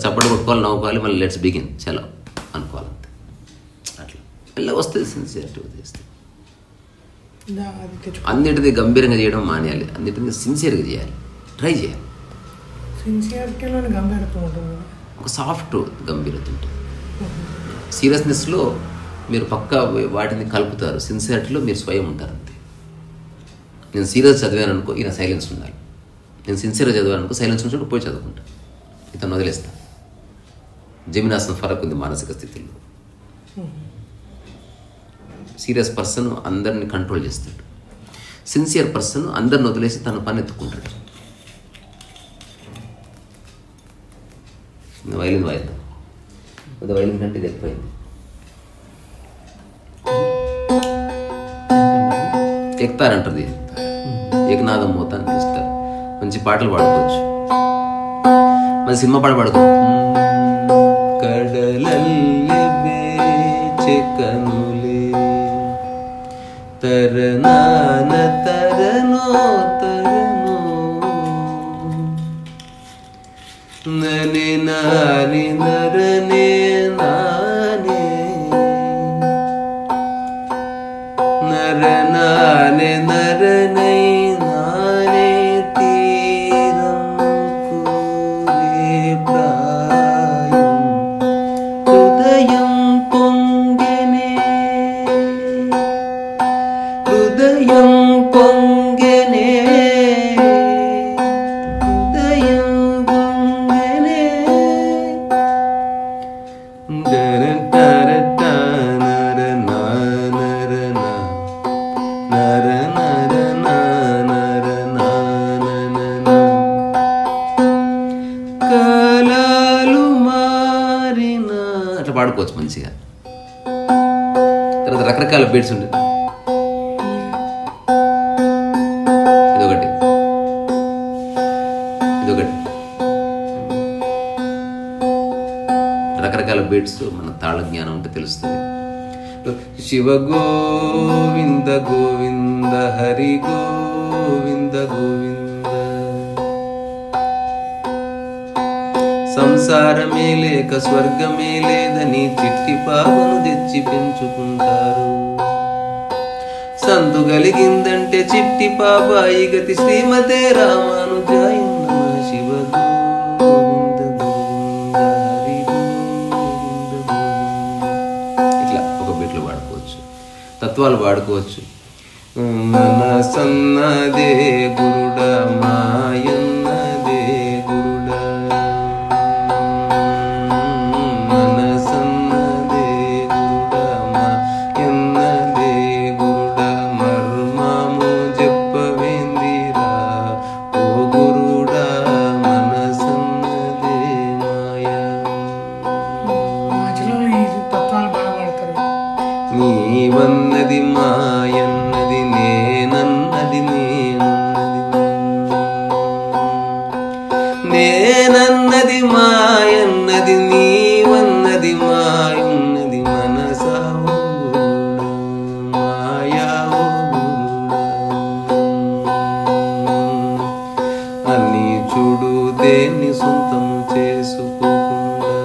చప్పట్లు కొట్టుకోవాలి, నవ్వుకోవాలి, మళ్ళీ లెట్స్ బిగిన్ చలో అనుకోవాలంతే. అట్లా మళ్ళీ వస్తుంది సిన్సియరిటీ వస్తుంది. అన్నిటిది గంభీరంగా చేయడం మానేయాలి, అన్నిటిని సిన్సియర్గా చేయాలి, ట్రై చేయాలి. సిన్సియారిటీలోని గంభీరత్వం ఉంటుంది, ఒక సాఫ్ట్ గంభీరత ఉంటుంది. సీరియస్నెస్లో మీరు పక్కా వాటిని కలుపుతారు, సిన్సియారిటీలో మీరు స్వయం ఉంటారు అంతే. నేను సీరియస్ చదివాను అనుకో, ఈయన సైలెన్స్ ఉండాలి. నేను సిన్సియర్గా చదివాను అనుకో, సైలెన్స్ ఉంచుకుంటూ పోయి చదువుకుంటా, ఇతను వదిలేస్తాను. జమినాసన ఫరక్ ఉంది మానసిక స్థితిలో. సీరియస్ పర్సన్ అందరిని కంట్రోల్ చేస్తాడు, సిన్సియర్ పర్సన్ అందరిని వదిలేసి తన పని ఎత్తుకుంటాడు. వైలిన్ వాయిద్దాం, వైలిన్ కంటే ఇది ఎక్కువైంది. ఎక్కుతారంటారు, ఏకనాదం మోతాన్ని పిలుస్తారు. మంచి పాటలు పాడుకోవచ్చు, మంచి సినిమా పాట పాడుకోవచ్చు. కనులే తరనాన తరనో తరనో నని నాని నరనే నానే నరనానే నరనై నానే తీరం కూరే ప్రాయం హృదయం పొంగెనే హృదయం పొంగెనే హృదయం పొంగెనే కాలాలు మారిన అట్లా పాడుకోవచ్చు మంచిగా. తర్వాత రకరకాల బీట్స్ ఉంటాయి. ఇదొకటి రకరకాల బీట్స్ మన తాళ జ్ఞానం ఉంటే తెలుస్తుంది. శివ గోవింద గోవింద హరి గోవింద గోవింద సంసారమే లేక స్వర్గమే లేదని చిట్టి పాపను తెచ్చి పెంచుకుంటారు. సంతు కలిగిందంటే చిట్టి పాపాయి గతి శ్రీమతే రామానుజాయ నమః. శివ గోవింద గోవింద హరి గోవింద గోవింద. ఇట్లా ఒక బిట్లు వాడుకోవచ్చు, తత్వాలు వాడుకోవచ్చు. మనసన్నదే గురుడ మాయన్నదే గురుడ మనసన్నదే గురుడ మాయన్నదే గురుడ మర్మము చెప్పవేందిరా ఓ గురుడ మనసన్నదే మాయ. నీవన్నది మాయన్నది నేనన్నది నేనన్నది మాయన్నది నీవన్నది మాయున్నది మనసా ఓ గురుడా మాయా ఓ గురుడా. అన్ని చూడు దేన్ని సొంతము చేసుకోకుండా,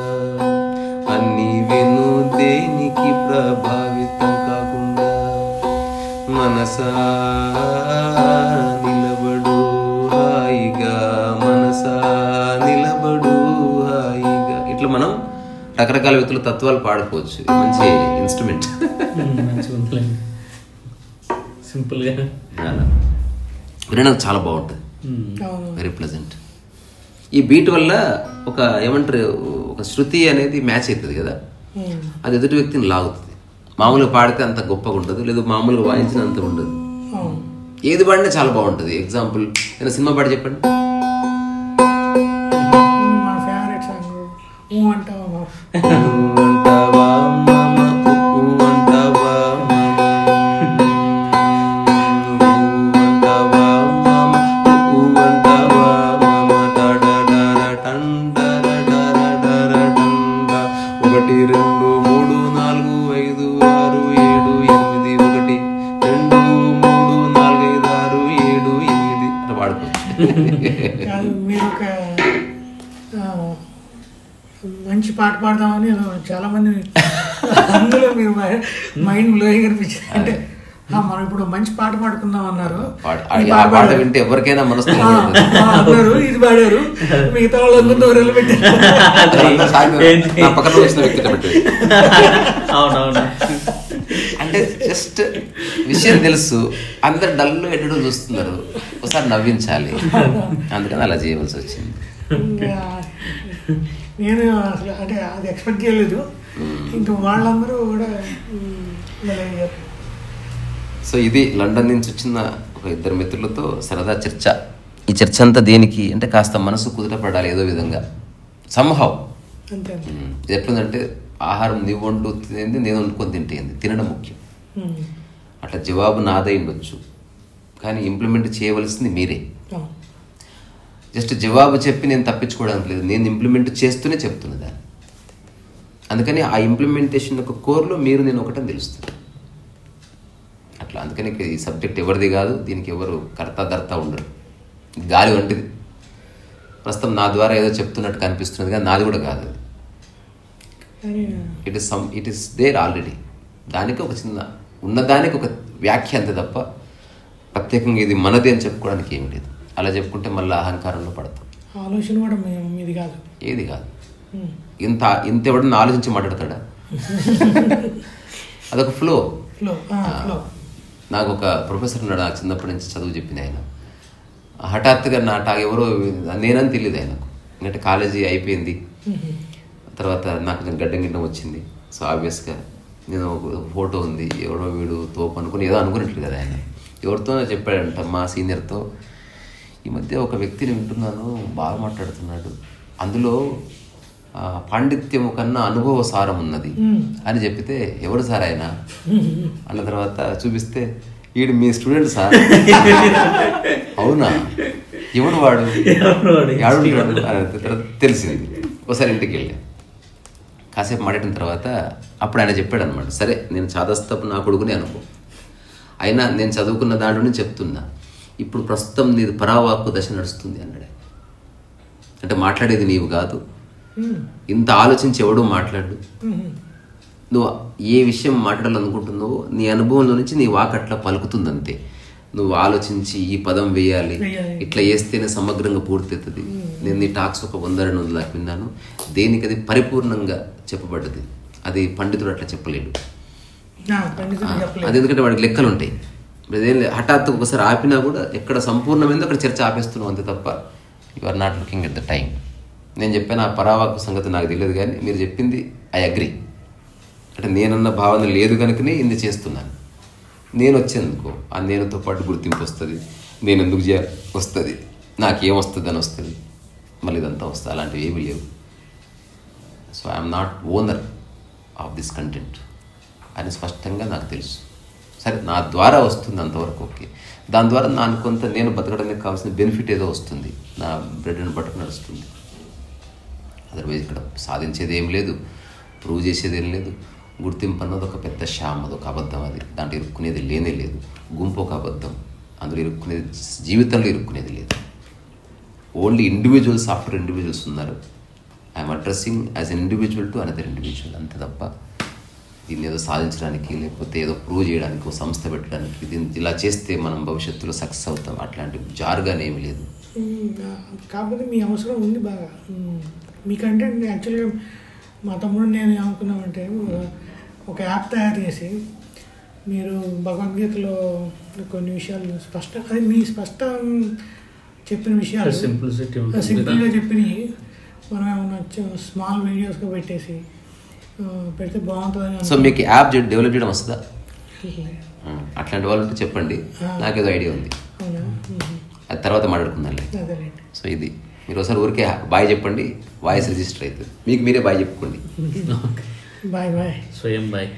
అన్ని విను దేనికి ప్రభావితం కాకుండా, మనసా నిలబడు హాయిగా మనసా నిలబడు హాయిగా. ఇట్లా మనం రకరకాల వ్యక్తుల తత్వాలు పాడుకోవచ్చు. మంచి ఇన్స్ట్రుమెంట్. సింపుల్గా వినడానికి చాలా బాగుంటుంది, వెరీ ప్లెజెంట్. ఈ బీట్ వల్ల ఒక ఏమంటారు ఒక శృతి అనేది మ్యాచ్ అవుతుంది కదా, అది ఎదుటి వ్యక్తిని లాగుతుంది. మామూలుగా పాడితే అంత గొప్పగా ఉంటుంది, లేదు మామూలుగా వాయించిన అంత ఉండదు. ఏది పాడినా చాలా బాగుంటుంది. ఎగ్జాంపుల్ ఏదైనా సినిమా పాడి చెప్పండి. మన ఫేవరెట్ సాంగ్ మీరు ఒక మంచి పాట పాడదామని చాలా మంది అందులో మీరు మైండ్ బ్లోయింగ్ అనిపించింది. అంటే మనం ఇప్పుడు మంచి పాట పాడుకుందాం అన్నారు, వింటే ఎవరికైనా మనసు అన్నారు, ఇది పాడారు, మిగతా వాళ్ళందరూ దూరాలు పెట్టారు. అంటే జస్ట్ విషయం తెలుసు, అందరు డల్లు ఎటు చూస్తున్నారు, ఒకసారి నవ్వించాలి, అందుకని అలా చేయవలసి వచ్చింది. నేను అసలు అంటే అది ఎక్స్పెక్ట్ చేయలేదు, ఇంకా వాళ్ళందరూ కూడా. సో ఇది లండన్ నుంచి వచ్చిన ఒక ఇద్దరు మిత్రులతో సరదా చర్చ. ఈ చర్చ అంతా దేనికి అంటే కాస్త మనసు కుదుటపడాలి ఏదో విధంగా, సంహవ్. ఇది ఎట్లుందంటే ఆహారం నీవు వండు తినేది నేను వండుకొని తింటేంది, తినడం ముఖ్యం. అట్లా జవాబు నాదై ఉండొచ్చు, కానీ ఇంప్లిమెంట్ చేయవలసింది మీరే. జస్ట్ జవాబు చెప్పి నేను తప్పించుకోవడానికి లేదు, నేను ఇంప్లిమెంట్ చేస్తూనే చెప్తున్నా దాన్ని. అందుకని ఆ ఇంప్లిమెంటేషన్ యొక్క కోర్లో మీరు నేను ఒకటని తెలుస్తుంది అట్లా. అందుకని ఈ సబ్జెక్ట్ ఎవరిది కాదు, దీనికి ఎవరు కర్త ఉండరు, గాలి వంటిది. ప్రస్తుతం నా ద్వారా ఏదో చెప్తున్నట్టు కనిపిస్తున్నది కానీ నాది కూడా కాదు అది. It is there already. దానికి ఒక చిన్న ఉన్నదానికి ఒక వ్యాఖ్య అంతే తప్ప ప్రత్యేకంగా ఇది మనది అని చెప్పుకోవడానికి ఏమి లేదు. అలా చెప్పుకుంటే మళ్ళీ అహంకారంలో పడతాం. ఆలోచన కూడా మీది కాదు, ఏది కాదు. ఇంత ఎవడన్నా ఆలోచించి మాట్లాడతాడా? అదొక ఫ్లో. నాకు ఒక ప్రొఫెసర్ ఉన్నాడు, నాకు చిన్నప్పటి నుంచి చదువు చెప్పిన ఆయన. హఠాత్తుగా ఎవరో నేనని తెలియదు ఆయనకు. ఎందుకంటే కాలేజీ అయిపోయింది, తర్వాత నాకు కొంచెం గడ్డం వచ్చింది. సో ఆబ్వియస్గా నేను ఒక ఫోటో ఉంది, ఎవడో వీడు తోపు అనుకుని ఏదో అనుకున్నట్లు కదా ఆయన. ఎవరితో చెప్పాడంట, మా సీనియర్తో, ఈ మధ్య ఒక వ్యక్తిని వింటున్నాను, బాగా మాట్లాడుతున్నాడు, అందులో పాండిత్యము కన్నా అనుభవ సారం ఉన్నది అని చెప్పితే, ఎవరు సార్ ఆయన అన్న తర్వాత చూపిస్తే, వీడు మీ స్టూడెంట్ సార్. అవునా, ఎవడు వాడు, ఎవడు తర్వాత తెలిసింది. ఒకసారి ఇంటికి వెళ్ళా, కాసేపు మాట్లాడిన తర్వాత అప్పుడు ఆయన చెప్పాడు అనమాట, సరే నేను చాదస్తపు నా కొడుకుని అనుకో, అయినా నేను చదువుకున్న దాంట్లోనే చెప్తున్నా, ఇప్పుడు ప్రస్తుతం నీది పరావాక్కు దశ నడుస్తుంది అన్నాడు. అంటే మాట్లాడేది నీవు కాదు, ఇంత ఆలోచించి ఎవడో మాట్లాడు, నువ్వు ఏ విషయం మాట్లాడాలనుకుంటున్నావో నీ అనుభవంలో నుంచి నీ వాక్ అట్లా పలుకుతుందంతే. నువ్వు ఆలోచించి ఈ పదం వేయాలి, ఇట్లా వేస్తేనే సమగ్రంగా పూర్తవుతుంది. నేను నీ టాక్స్ ఒక 100-200 దాకా విన్నాను, దేనికి అది పరిపూర్ణంగా చెప్పబడ్డది, అది పండితుడు అట్లా చెప్పలేడు. అది ఎందుకంటే వాడికి లెక్కలు ఉంటాయి. అదేం హఠాత్తు ఒకసారి ఆపినా కూడా ఎక్కడ సంపూర్ణమైందో అక్కడ చర్చ ఆపేస్తున్నావు అంతే తప్ప you are not looking at the time. నేను చెప్పాను ఆ పరావాకు సంగతి నాకు తెలియదు, కానీ మీరు చెప్పింది ఐ అగ్రి. అంటే నేనన్న భావన లేదు కనుకనే ఇది చేస్తున్నాను. నేను వచ్చేందుకు ఆ నేనుతో పాటు గుర్తింపు వస్తుంది, నేను ఎందుకు వస్తుంది, నాకేం వస్తుంది అని వస్తుంది, మళ్ళీ ఇదంతా వస్తుంది. అలాంటివి ఏమీ లేవు. So I'm not owner of this content అని స్పష్టంగా నాకు తెలుసు. సరే నా ద్వారా వస్తుంది అంతవరకు ఓకే, దాని ద్వారా నాకు కొంత నేను బతకడానికి కావాల్సిన బెనిఫిట్ ఏదో వస్తుంది, నా బ్రెడ్ అండ్ బటర్ నడుస్తుంది. అదర్వైజ్ ఇక్కడ సాధించేది ఏం లేదు, ప్రూవ్ చేసేది ఏం లేదు. గుర్తింపు అన్నది ఒక పెద్ద షామ్, అదొక అబద్ధం. అది దాంట్లో ఇరుక్కునేది లేనే లేదు. గుంపు ఒక అబద్ధం, అందులో ఇరుక్కునేది జీవితంలో ఇరుక్కునేది లేదు. ఓన్లీ ఇండివిజువల్స్ ఆఫ్టర్ ఇండివిజువల్స్ ఉన్నారు. I'm addressing as an individual to another individual, అంతే తప్ప దీన్ని ఏదో సాధించడానికి లేకపోతే ఏదో ప్రూవ్ చేయడానికి ఒక సంస్థ పెట్టడానికి దీన్ని ఇలా చేస్తే మనం భవిష్యత్తులో సక్సెస్ అవుతాం అట్లాంటి జారుగానే ఏమి లేదు. కాకపోతే మీ అవసరం ఉంది బాగా మీకంటే. యాక్చువల్గా మా తమ్ముడు నేను ఏమనుకున్నామంటే ఒక యాప్ తయారు చేసి మీరు భగవద్గీతలో కొన్ని విషయాలు అది మీ స్పష్టం చెప్పిన విషయాలు సింప్లిసిటీ సింపుల్గా చెప్పినవి మనం ఏమన్నా స్మాల్ వీడియోస్గా పెట్టేసి పెడితే బాగుంటుందని. సో మీకు యాప్ డెవలప్ చేయడం వస్తుందా? అట్లాంటి వాళ్ళు ఉంటే చెప్పండి, నాకేదో ఐడియా ఉంది. అది తర్వాత మాట్లాడుకుందాంలే. సో ఇది మీరు ఒకసారి ఊరికే బాయ్ చెప్పండి, వాయిస్ రిజిస్టర్ అవుతుంది, మీకు మీరే బాయ్ చెప్పుకోండి. బాయ్ బాయ్ స్వయం బాయ్.